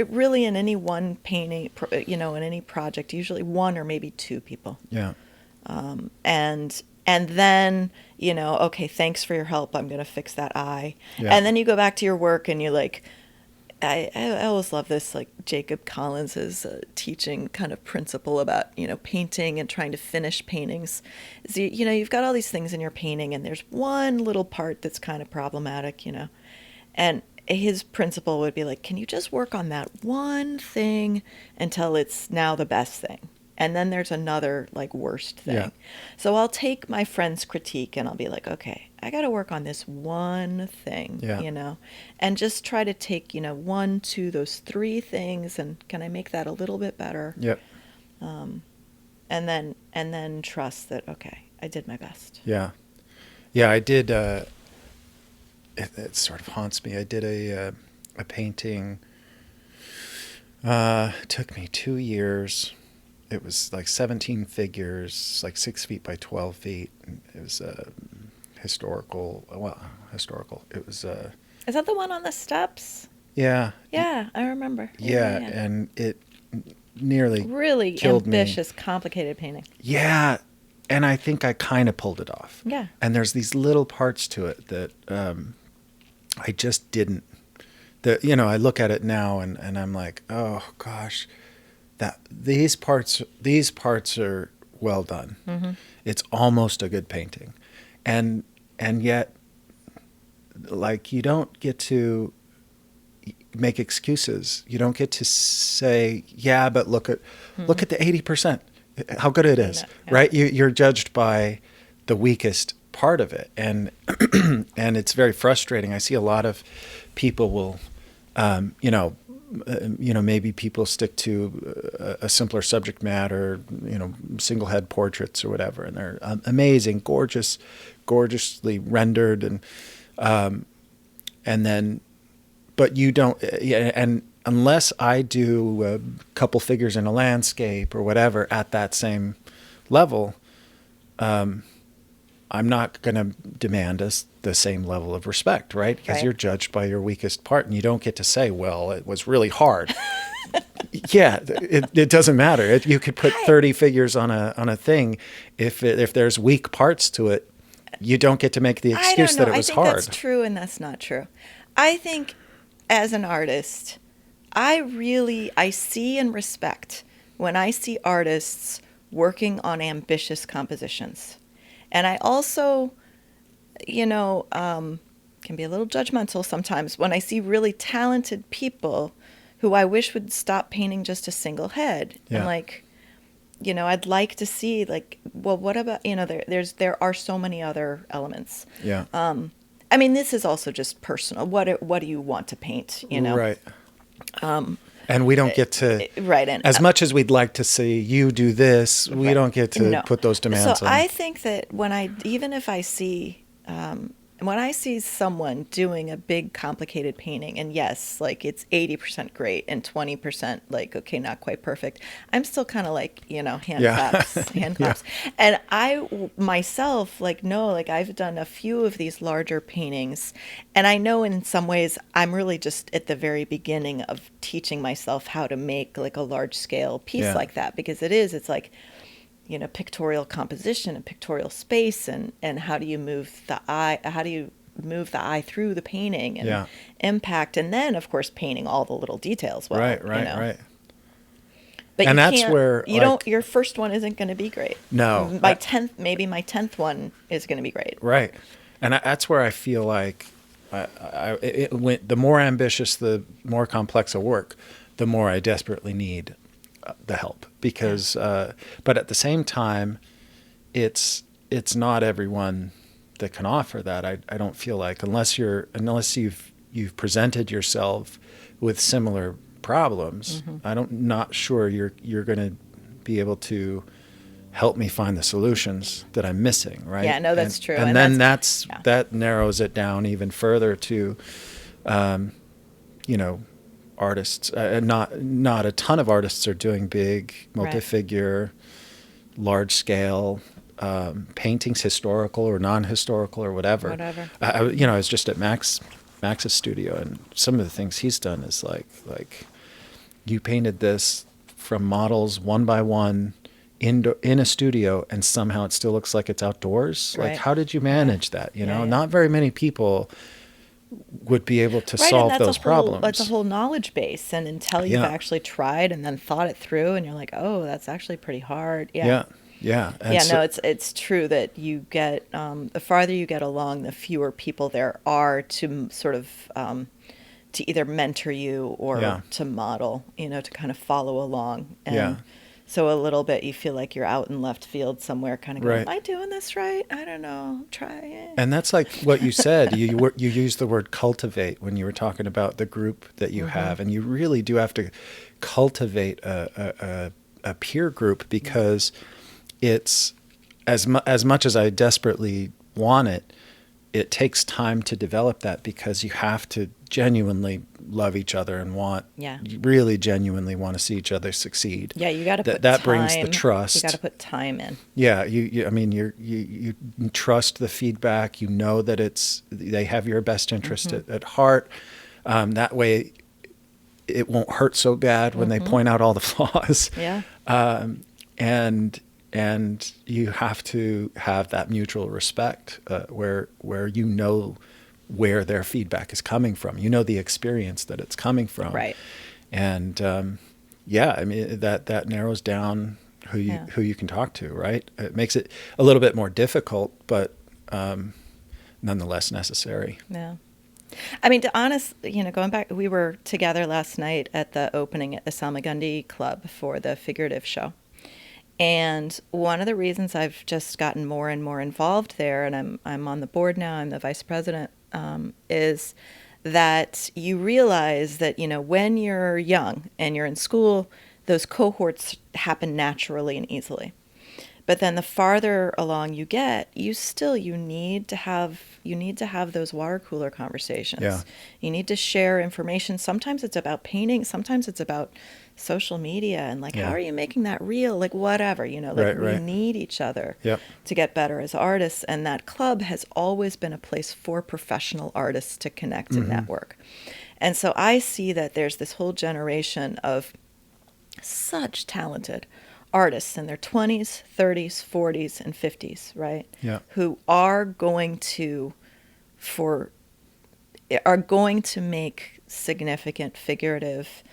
Speaker 2: really, in any one painting, in any project, usually 1 or maybe 2 people.
Speaker 1: Yeah.
Speaker 2: And then, okay, thanks for your help. I'm going to fix that eye.
Speaker 1: Yeah.
Speaker 2: And then you go back to your work and you're like, I always love this, like Jacob Collins's teaching kind of principle about, painting and trying to finish paintings. So, you've got all these things in your painting, and there's one little part that's kind of problematic, and his principle would be like, can you just work on that one thing until it's now the best thing? And then there's another, like, worst thing.
Speaker 1: Yeah.
Speaker 2: So I'll take my friend's critique and I'll be like, okay, I got to work on this one thing, and just try to take, 1, 2, those 3 things, and can I make that a little bit better?
Speaker 1: Yep.
Speaker 2: And then trust that, okay, I did my best.
Speaker 1: Yeah. Yeah, I did, it sort of haunts me. I did a painting, it took me 2 years. It was like 17 figures, like 6 feet by 12 feet. It was historical. It was.
Speaker 2: Is that the one on the steps?
Speaker 1: Yeah.
Speaker 2: Yeah, I remember.
Speaker 1: Yeah, and nearly
Speaker 2: Really
Speaker 1: killed
Speaker 2: ambitious,
Speaker 1: me.
Speaker 2: complicated painting.
Speaker 1: Yeah, and I think I kind of pulled it off.
Speaker 2: Yeah.
Speaker 1: And there's these little parts to it that I just didn't. I look at it now and I'm like, oh gosh, that these parts are well done.
Speaker 2: Mm-hmm.
Speaker 1: It's almost a good painting, and yet, like, you don't get to make excuses. You don't get to say, yeah, but look at the 80%, how good it is, right? You're judged by the weakest part of it, and and it's very frustrating. I see a lot of people will, maybe people stick to a simpler subject matter, single head portraits or whatever, and they're amazing, gorgeously rendered, and then, but you don't, and unless I do a couple figures in a landscape or whatever at that same level, I'm not going to demand the same level of respect, right? Because you're judged by your weakest part, and you don't get to say, well, it was really hard. Yeah, it doesn't matter. You could put 30 figures on a thing. If there's weak parts to it, you don't get to make the excuse that it was hard.
Speaker 2: I think that's true and that's not true. I think as an artist, I see and respect when I see artists working on ambitious compositions. And I also, can be a little judgmental sometimes when I see really talented people who I wish would stop painting just a single head.
Speaker 1: Yeah.
Speaker 2: And I'd like to see, like, well, what about, there are so many other elements.
Speaker 1: Yeah.
Speaker 2: I mean, this is also just personal. What do you want to paint,
Speaker 1: Right. And we don't get to,
Speaker 2: right. And
Speaker 1: as much as we'd like to see you do this, we don't get to put those demands on.
Speaker 2: So I think that when I see someone doing a big complicated painting, and yes, like it's 80% great and 20% like, okay, not quite perfect, I'm still kind of like, hand claps.
Speaker 1: Yeah.
Speaker 2: And I myself, I've done a few of these larger paintings, and I know in some ways I'm really just at the very beginning of teaching myself how to make like a large scale piece like that, because it's like, pictorial composition and pictorial space, and how do you move the eye through the painting and impact, and then of course painting all the little details well.
Speaker 1: Right.
Speaker 2: But
Speaker 1: and that's where
Speaker 2: your first one isn't going to be great.
Speaker 1: No.
Speaker 2: My 10th one is going to be great.
Speaker 1: Right. And that's where I feel like the more ambitious, the more complex a work, the more I desperately need the help, because but at the same time, it's not everyone that can offer that. I don't feel like, unless you've presented yourself with similar problems, I'm not sure you're going to be able to help me find the solutions that I'm missing, right?
Speaker 2: Yeah, no, that's true.
Speaker 1: And then that narrows it down even further to artists. Not a ton of artists are doing big multi-figure, large scale paintings, historical or non-historical or whatever. I was just at Max's studio, and some of the things he's done is like you painted this from models one by one in a studio, and somehow it still looks like it's outdoors.
Speaker 2: Right.
Speaker 1: Like, how did you manage that? Not very many people would be able to solve those problems.
Speaker 2: That's a whole knowledge base, and until you've actually tried and then thought it through, and you're like, oh, that's actually pretty hard. And it's true that you get the farther you get along, the fewer people there are to sort of to either mentor you or to model, to kind of follow along. And so a little bit you feel like you're out in left field somewhere, kind of going, am I doing this right? I don't know. Try it.
Speaker 1: And that's like what you said. You used the word cultivate when you were talking about the group that you have, and you really do have to cultivate a peer group, because it's as much as I desperately want it, it takes time to develop that, because you have to genuinely love each other and really genuinely want to see each other succeed.
Speaker 2: Yeah, you got to put
Speaker 1: that
Speaker 2: time.
Speaker 1: brings the trust.
Speaker 2: You got to put time in.
Speaker 1: Yeah, you trust the feedback. You know that they have your best interest at heart. That way, it won't hurt so bad when they point out all the flaws.
Speaker 2: Yeah.
Speaker 1: And you have to have that mutual respect where you know where their feedback is coming from. You know the experience that it's coming from.
Speaker 2: Right.
Speaker 1: And I mean that narrows down who you can talk to, right? It makes it a little bit more difficult, but nonetheless necessary.
Speaker 2: Yeah. I mean, to honest, going back, we were together last night at the opening at the Salmagundi Club for the figurative show. And one of the reasons I've just gotten more and more involved there, and I'm on the board now, I'm the vice president, is that you realize that, when you're young and you're in school, those cohorts happen naturally and easily. But then the farther along you get, you need to have those water cooler conversations.
Speaker 1: Yeah.
Speaker 2: You need to share information. Sometimes it's about painting. Sometimes it's about social media and how are you making that real? Whatever, we need each other to get better as artists. And that club has always been a place for professional artists to connect and network. And so I see that there's this whole generation of such talented artists in their 20s, 30s, 40s, and 50s, right?
Speaker 1: Yeah.
Speaker 2: Who are going to make significant figurative,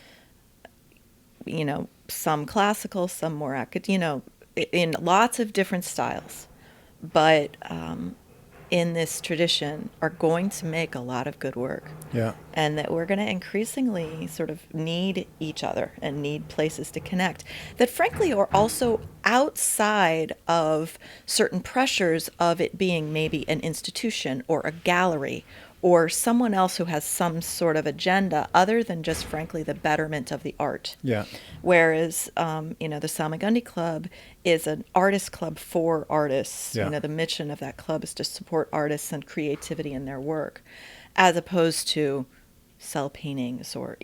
Speaker 2: some classical, some more academic, in lots of different styles, but in this tradition are going to make a lot of good work.
Speaker 1: Yeah.
Speaker 2: And that we're going to increasingly sort of need each other and need places to connect that frankly are also outside of certain pressures of it being maybe an institution or a gallery or someone else who has some sort of agenda other than just frankly the betterment of the art.
Speaker 1: Yeah.
Speaker 2: Whereas, the Salmagundi Club is an artist club for artists.
Speaker 1: Yeah.
Speaker 2: The mission of that club is to support artists and creativity in their work, as opposed to sell paintings or,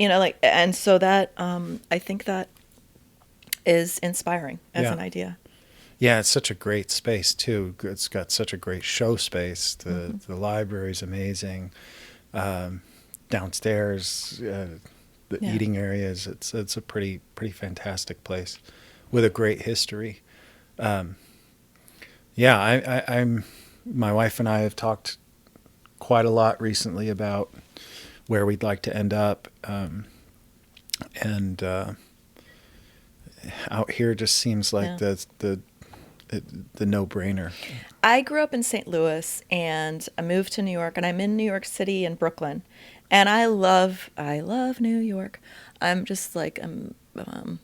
Speaker 2: and so that, I think that is inspiring as an idea.
Speaker 1: Yeah, it's such a great space too. It's got such a great show space. The library's amazing. Downstairs, the eating areas. It's a pretty fantastic place with a great history. I'm. My wife and I have talked quite a lot recently about where we'd like to end up, and out here just seems like the no-brainer.
Speaker 2: I grew up in St. Louis and I moved to New York, and I'm in New York City and Brooklyn, and I love New York. I'm just I'm in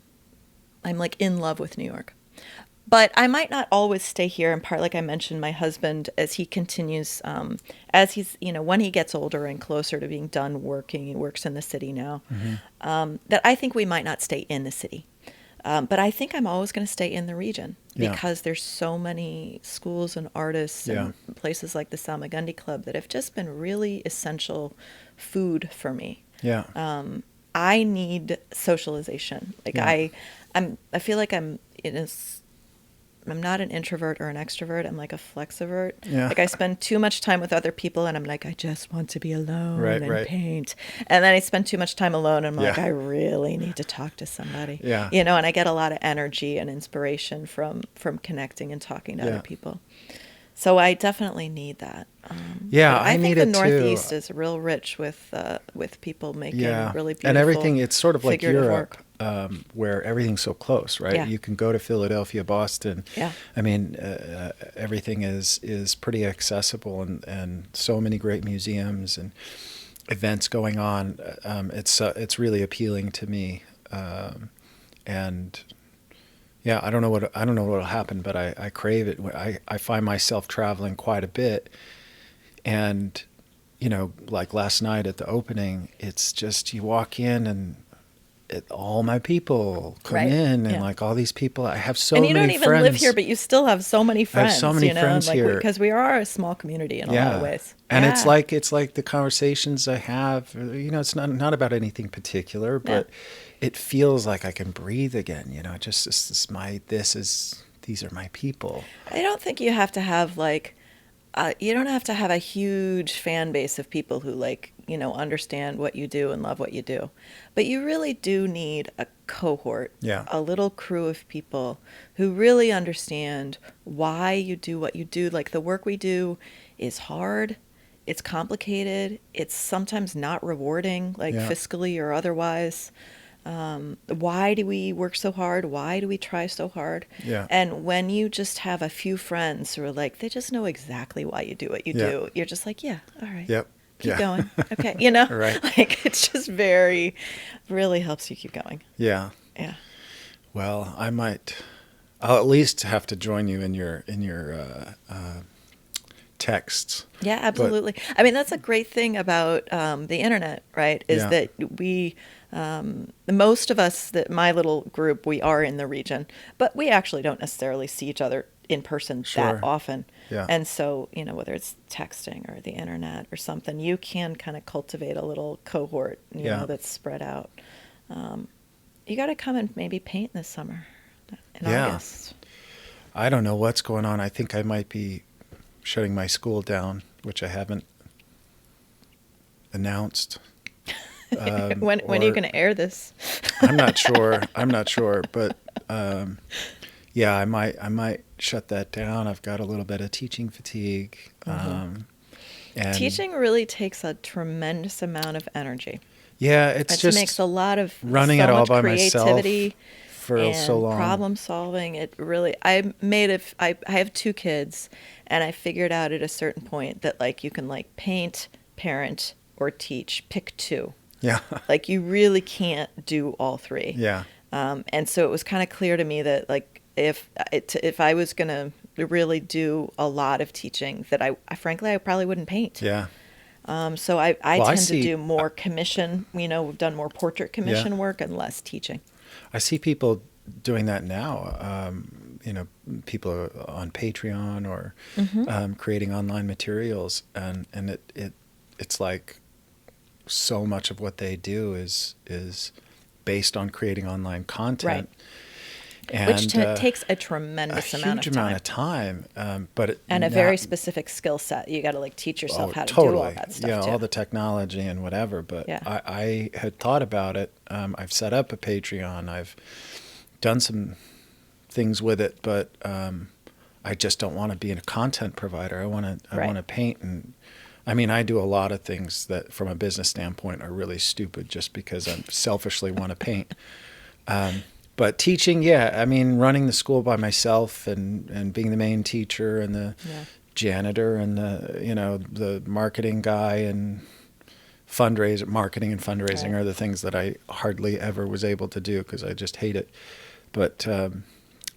Speaker 2: love with New York. But I might not always stay here, in part, like I mentioned, my husband, as he continues, as he's, when he gets older and closer to being done working, he works in the city now, that I think we might not stay in the city. But I think I'm always going to stay in the region because there's so many schools and artists and places like the Salmagundi Club that have just been really essential food for me.
Speaker 1: Yeah.
Speaker 2: I need socialization. I feel like I'm not an introvert or an extrovert. I'm like a flexivert.
Speaker 1: Yeah.
Speaker 2: I spend too much time with other people and I'm like, I just want to be alone and paint. And then I spend too much time alone and I'm like, I really need to talk to somebody.
Speaker 1: Yeah.
Speaker 2: And I get a lot of energy and inspiration from connecting and talking to other people. So I definitely need that. I think the Northeast is real rich with people making really beautiful,
Speaker 1: and everything. It's sort of like Europe,
Speaker 2: work.
Speaker 1: Where everything's so close, right?
Speaker 2: Yeah.
Speaker 1: You can go to Philadelphia, Boston.
Speaker 2: Yeah.
Speaker 1: I mean, everything is pretty accessible, and so many great museums and events going on. It's really appealing to me, and. Yeah, I don't know what'll happen, but I crave it. I find myself traveling quite a bit, and like last night at the opening, it's just you walk in and all my people come in, and like all these people. I have so many friends. And you don't even live
Speaker 2: here, but you still have so many friends.
Speaker 1: I have so many friends here
Speaker 2: because we are a small community in a lot of ways.
Speaker 1: And it's like the conversations I have. It's not about anything particular, but. It feels like I can breathe again, these are my people.
Speaker 2: I don't think you have to have you don't have to have a huge fan base of people who understand what you do and love what you do. But you really do need a cohort,
Speaker 1: Yeah.
Speaker 2: a little crew of people who really understand why you do what you do. Like, the work we do is hard, it's complicated, it's sometimes not rewarding, like
Speaker 1: Yeah.
Speaker 2: fiscally or otherwise. Why do we work so hard? Why do we try so hard?
Speaker 1: Yeah.
Speaker 2: And when you just have a few friends who are like, they just know exactly why you do what you
Speaker 1: Yeah.
Speaker 2: do, you're just like, yeah, all right.
Speaker 1: Yep.
Speaker 2: Keep
Speaker 1: Yeah.
Speaker 2: going. Okay.
Speaker 1: Right.
Speaker 2: Like, it's just really helps you keep going.
Speaker 1: Yeah.
Speaker 2: Yeah.
Speaker 1: Well, I'll at least have to join you in your texts.
Speaker 2: Yeah, absolutely. I mean, that's a great thing about the internet, right? Is
Speaker 1: Yeah.
Speaker 2: that most of us, that my little group, we are in the region, but we actually don't necessarily see each other in person
Speaker 1: Sure.
Speaker 2: that often.
Speaker 1: Yeah.
Speaker 2: And so, whether it's texting or the internet or something, you can kind of cultivate a little cohort,
Speaker 1: Yeah.
Speaker 2: that's spread out. You got to come and maybe paint this summer in
Speaker 1: Yeah.
Speaker 2: August.
Speaker 1: I don't know what's going on. I think I might be shutting my school down, which I haven't announced.
Speaker 2: When are you going to air this?
Speaker 1: I'm not sure, but yeah, I might shut that down. I've got a little bit of teaching fatigue. And
Speaker 2: Teaching really takes a tremendous amount of energy.
Speaker 1: yeah, it's
Speaker 2: It
Speaker 1: just
Speaker 2: makes a lot of
Speaker 1: running
Speaker 2: so
Speaker 1: it all
Speaker 2: much
Speaker 1: by myself
Speaker 2: creativity
Speaker 1: for
Speaker 2: and
Speaker 1: so long.
Speaker 2: problem solving. It really, I have 2 kids, and I figured out at a certain point that, like, you can, like, paint, parent, or teach. Pick 2.
Speaker 1: Yeah.
Speaker 2: Like, you really can't do all 3.
Speaker 1: Yeah.
Speaker 2: And so it was kind of clear to me that, like, if I was going to really do a lot of teaching, that I frankly, I probably wouldn't paint.
Speaker 1: Yeah.
Speaker 2: So I
Speaker 1: Well, I
Speaker 2: tend
Speaker 1: see-
Speaker 2: to do more commission, we've done more portrait commission work and less teaching.
Speaker 1: I see people doing that now. People on Patreon or creating online materials, and it's like so much of what they do is based on creating online content.
Speaker 2: Right.
Speaker 1: And,
Speaker 2: Which takes a tremendous amount
Speaker 1: huge
Speaker 2: of time.
Speaker 1: amount of time, but
Speaker 2: And a very specific skill set. You got to, like, teach yourself how to do all that stuff, too.
Speaker 1: all the technology and whatever. But
Speaker 2: Yeah.
Speaker 1: I had thought about it. I've set up a Patreon. I've done some things with it, but I just don't want to be a content provider. I want to paint, and I mean, I do a lot of things that, from a business standpoint, are really stupid just because I selfishly want to paint. But teaching, yeah, I mean, running the school by myself and being the main teacher and the janitor and the marketing guy and marketing and fundraising
Speaker 2: Right.
Speaker 1: are the things that I hardly ever was able to do because I just hate it. But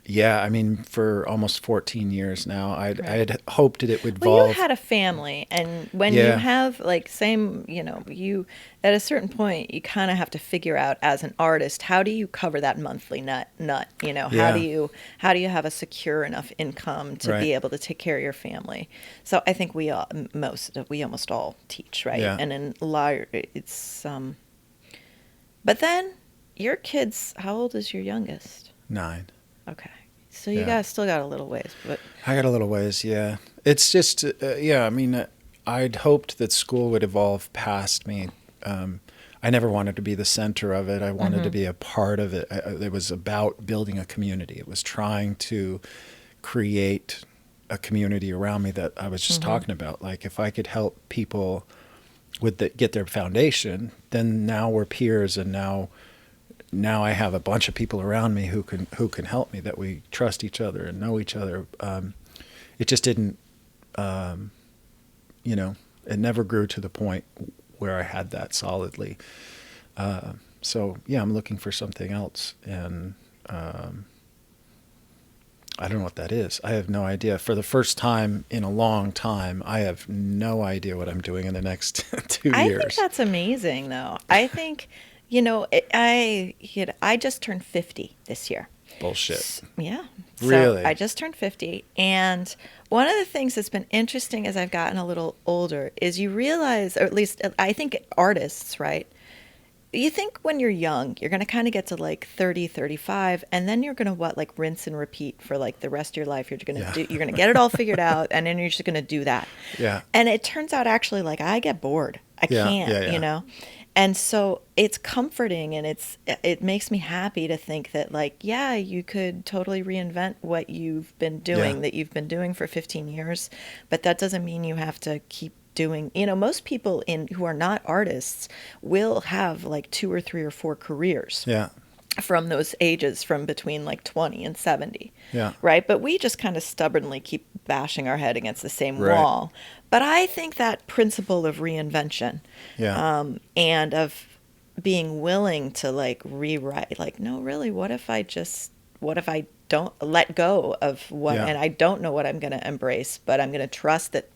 Speaker 1: yeah, I mean, for almost 14 years now, I had hoped that it would evolve.
Speaker 2: Well, you had a family, and when you
Speaker 1: Yeah.
Speaker 2: have, like, you at a certain point, you kind of have to figure out, as an artist, how do you cover that monthly nut? How
Speaker 1: Yeah.
Speaker 2: do you have a secure enough income to
Speaker 1: Right.
Speaker 2: be able to take care of your family? So I think we almost all teach, right?
Speaker 1: Yeah.
Speaker 2: And in it's but then your kids, how old is your youngest?
Speaker 1: 9.
Speaker 2: Okay. So you
Speaker 1: Yeah.
Speaker 2: still got a little ways, but
Speaker 1: I got a little ways, yeah. It's just, I mean, I'd hoped that school would evolve past me. I never wanted to be the center of it. I wanted to be a part of it. It was about building a community. It was trying to create a community around me that I was just talking about. Like, if I could help people get their foundation, then now we're peers, and now I have a bunch of people around me who can help me, that we trust each other and know each other. It just didn't, it never grew to the point where I had that solidly. So yeah, I'm looking for something else, and I don't know what that is. I have no idea. For the first time in a long time, I have no idea what I'm doing in the next 2
Speaker 2: I
Speaker 1: years.
Speaker 2: think that's amazing, though. I think, I just turned 50 this year.
Speaker 1: Bullshit.
Speaker 2: Yeah. So
Speaker 1: Really?
Speaker 2: I just turned 50. And one of the things that's been interesting as I've gotten a little older is you realize, or at least I think artists, right? You think when you're young, you're going to kind of get to like 30, 35, and then you're going to rinse and repeat for like the rest of your life. You're going to you're going to get it all figured out, and then you're just going to do that.
Speaker 1: Yeah.
Speaker 2: And it turns out actually, like, I get bored I
Speaker 1: Yeah,
Speaker 2: can't,
Speaker 1: yeah, yeah.
Speaker 2: And so it's comforting, and it makes me happy to think that, like, yeah, you could totally reinvent what you've been
Speaker 1: Yeah.
Speaker 2: doing, that you've been doing for 15 years, but that doesn't mean you have to keep doing, most people in who are not artists will have like two or three or four careers
Speaker 1: Yeah.
Speaker 2: from those ages, from between like 20 and 70,
Speaker 1: Yeah.
Speaker 2: right? But we just kind of stubbornly keep bashing our head against the same
Speaker 1: Right.
Speaker 2: wall. But I think that principle of reinvention,
Speaker 1: Yeah.
Speaker 2: and of being willing to like rewrite, like, no, really, what if I don't let go of what,
Speaker 1: Yeah.
Speaker 2: and I don't know what I'm going to embrace, but I'm going to trust that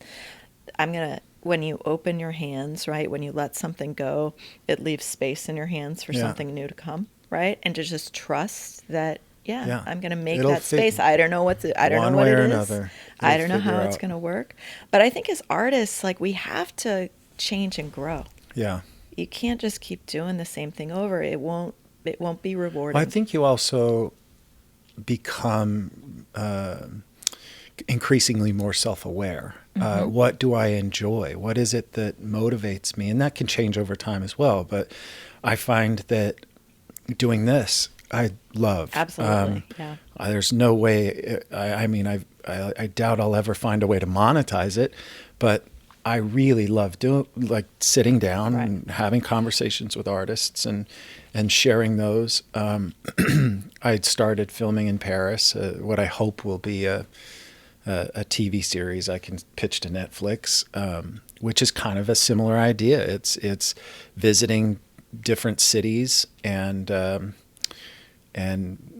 Speaker 2: when you open your hands, right, when you let something go, it leaves space in your hands for
Speaker 1: Yeah.
Speaker 2: something new to come, right? And to just trust that, yeah,
Speaker 1: Yeah.
Speaker 2: I'm going to make
Speaker 1: It'll
Speaker 2: that
Speaker 1: fit
Speaker 2: space. I don't know I don't know
Speaker 1: one
Speaker 2: what
Speaker 1: way
Speaker 2: it
Speaker 1: or
Speaker 2: is.
Speaker 1: another.
Speaker 2: I
Speaker 1: It'll
Speaker 2: don't know
Speaker 1: figure
Speaker 2: how it's
Speaker 1: out.
Speaker 2: going to work. But I think as artists, like, we have to change and grow.
Speaker 1: Yeah.
Speaker 2: You can't just keep doing the same thing over. It won't be rewarding.
Speaker 1: Well, I think you also become increasingly more self-aware. What do I enjoy? What is it that motivates me? And that can change over time as well. But I find that doing this, I love.
Speaker 2: Absolutely, yeah.
Speaker 1: There's no way. I mean, I doubt I'll ever find a way to monetize it, but I really love doing, like, sitting down
Speaker 2: Right.
Speaker 1: and having conversations with artists and sharing those. I'd started filming in Paris, what I hope will be a TV series I can pitch to Netflix, which is kind of a similar idea. It's visiting different cities and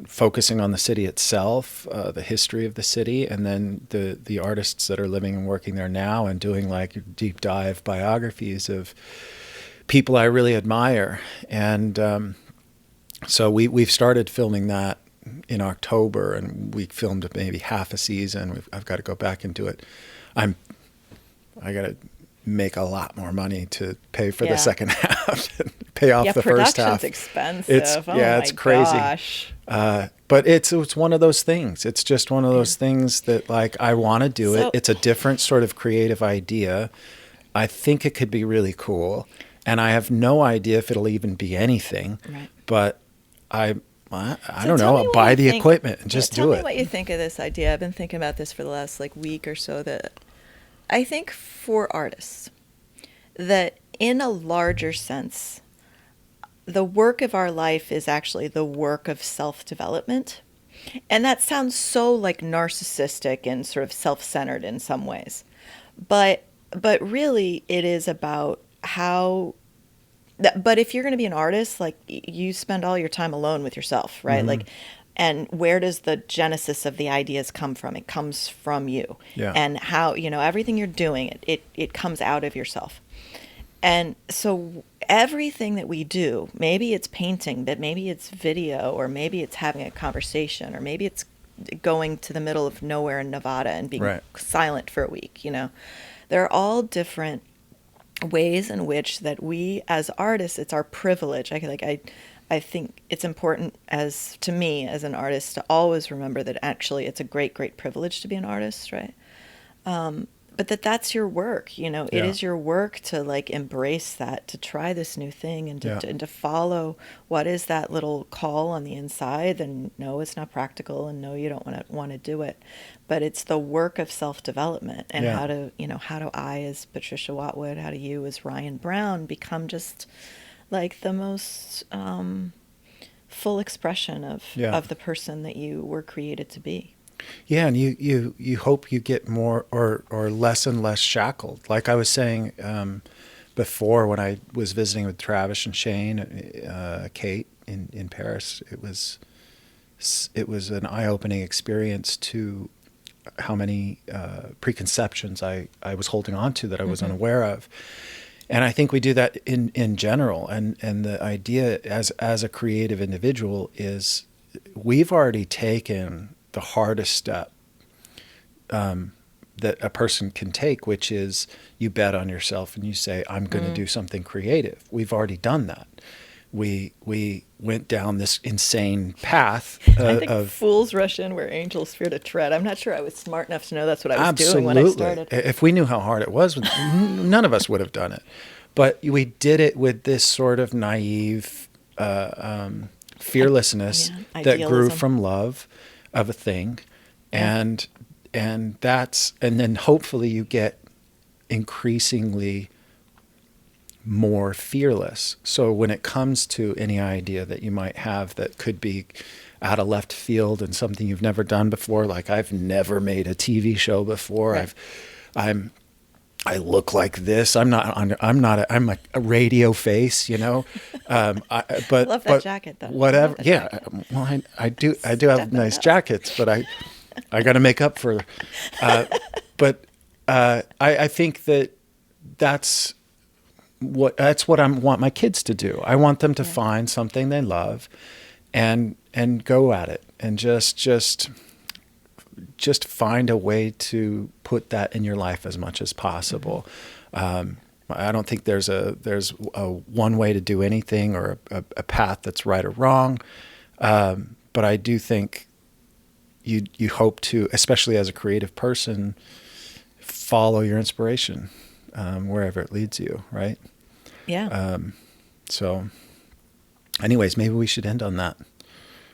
Speaker 1: focusing on the city itself, the history of the city, and then the artists that are living and working there now, and doing like deep dive biographies of people I really admire. And so we've started filming that in October, and we filmed maybe half a season. I've got to go back and do it. I got to make a lot more money to pay for the second half and pay off the first half.
Speaker 2: Production's expensive.
Speaker 1: It's crazy.
Speaker 2: Gosh.
Speaker 1: But it's one of those things. It's just one of those things that, like, I want to do it. It's a different sort of creative idea. I think it could be really cool, and I have no idea if it'll even be anything.
Speaker 2: Right.
Speaker 1: But I
Speaker 2: So
Speaker 1: don't
Speaker 2: tell
Speaker 1: know.
Speaker 2: me
Speaker 1: I'll
Speaker 2: what
Speaker 1: buy
Speaker 2: you
Speaker 1: the
Speaker 2: think-
Speaker 1: equipment and just
Speaker 2: tell
Speaker 1: do
Speaker 2: me
Speaker 1: it.
Speaker 2: what you think of this idea. I've been thinking about this for the last like week or so, that I think for artists, that in a larger sense, the work of our life is actually the work of self-development. And that sounds so like narcissistic and sort of self-centered in some ways. But really it is about how. But if you're going to be an artist, like, you spend all your time alone with yourself, right?
Speaker 1: Mm-hmm.
Speaker 2: Like, and where does the genesis of the ideas come from? It comes from you.
Speaker 1: Yeah.
Speaker 2: And how, everything you're doing, it comes out of yourself. And so everything that we do, maybe it's painting, but maybe it's video, or maybe it's having a conversation, or maybe it's going to the middle of nowhere in Nevada and being
Speaker 1: Right.
Speaker 2: silent for a week, They're all different ways in which that we as artists, it's our privilege. I think it's important, as to me as an artist, to always remember that actually it's a great privilege to be an artist, right? But that's your work, It
Speaker 1: Yeah.
Speaker 2: is your work to like embrace that, to try this new thing, and
Speaker 1: Yeah.
Speaker 2: to follow what is that little call on the inside. And no, it's not practical, and no, you don't want to do it, but it's the work of self-development. And
Speaker 1: Yeah.
Speaker 2: how do I, as Patricia Watwood, how do you, as Ryan Brown, become just like the most full expression of the person that you were created to be?
Speaker 1: Yeah, and you hope you get more or less and less shackled. Like I was saying before, when I was visiting with Travis and Shane, Kate in Paris, it was an eye-opening experience to how many preconceptions I was holding on to that I was unaware of. And I think we do that in general. And the idea as a creative individual is we've already taken the hardest step that a person can take, which is you bet on yourself and you say, I'm going to do something creative. We've already done that. We went down this insane path
Speaker 2: I think
Speaker 1: of
Speaker 2: fools rush in where angels fear to tread. I'm not sure I was smart enough to know that's what I was
Speaker 1: absolutely.
Speaker 2: doing when I started.
Speaker 1: If we knew how hard it was, none of us would have done it. but we did it with this sort of naive fearlessness
Speaker 2: Yeah,
Speaker 1: that grew
Speaker 2: idealism.
Speaker 1: from love of a thing,
Speaker 2: Yeah.
Speaker 1: and then hopefully you get increasingly more fearless. So when it comes to any idea that you might have that could be out of left field and something you've never done before, like I've never made a TV show before.
Speaker 2: Right.
Speaker 1: I look like this. I'm a radio face, you know.
Speaker 2: I love that jacket, though. I
Speaker 1: Whatever.
Speaker 2: love that
Speaker 1: Yeah.
Speaker 2: jacket.
Speaker 1: Well, I do have
Speaker 2: Stepping
Speaker 1: nice
Speaker 2: it up.
Speaker 1: jackets, but I got to make up for. But I think that's what I want my kids to do. I want them to
Speaker 2: Yeah.
Speaker 1: find something they love, and go at it, and just find a way to put that in your life as much as possible. I don't think there's a one way to do anything, or a path that's right or wrong. But I do think you hope to, especially as a creative person, follow your inspiration wherever it leads you, right?
Speaker 2: Yeah.
Speaker 1: So anyways, maybe we should end on that.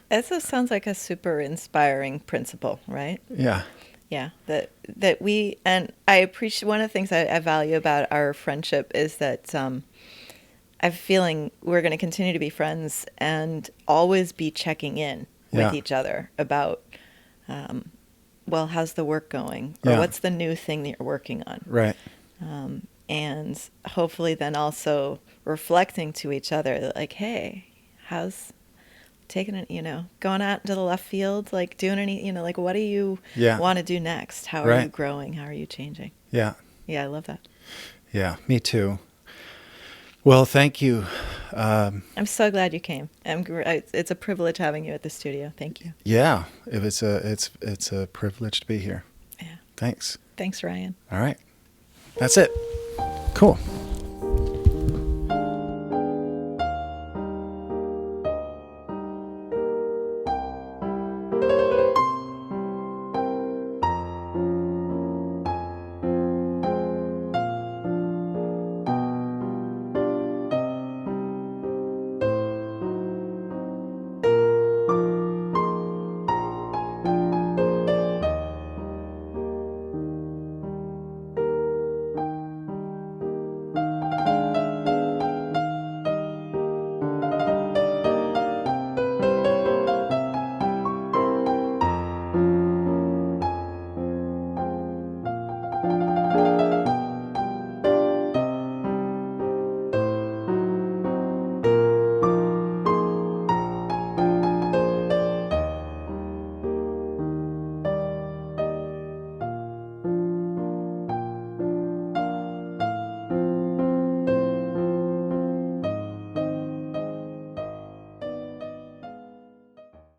Speaker 2: That sounds like a super inspiring principle, right?
Speaker 1: Yeah.
Speaker 2: Yeah, that we, and I appreciate, one of the things I value about our friendship is that I'm feeling we're going to continue to be friends and always be checking in with
Speaker 1: Yeah.
Speaker 2: each other about, well, how's the work going, or
Speaker 1: Yeah.
Speaker 2: what's the new thing that you're working on,
Speaker 1: Right.
Speaker 2: and hopefully then also reflecting to each other like, hey, how's taking it, going out into the left field, like doing any, like, what do you
Speaker 1: Yeah.
Speaker 2: want to do next? How are
Speaker 1: Right.
Speaker 2: you growing? How are you changing?
Speaker 1: Yeah.
Speaker 2: Yeah, I love that.
Speaker 1: Yeah. Me too. Well, thank you.
Speaker 2: I'm so glad you came. It's a privilege having you at the studio. Thank you.
Speaker 1: Yeah. It's a privilege to be here.
Speaker 2: Yeah.
Speaker 1: Thanks.
Speaker 2: Thanks, Ryan.
Speaker 1: All right. That's it. Cool.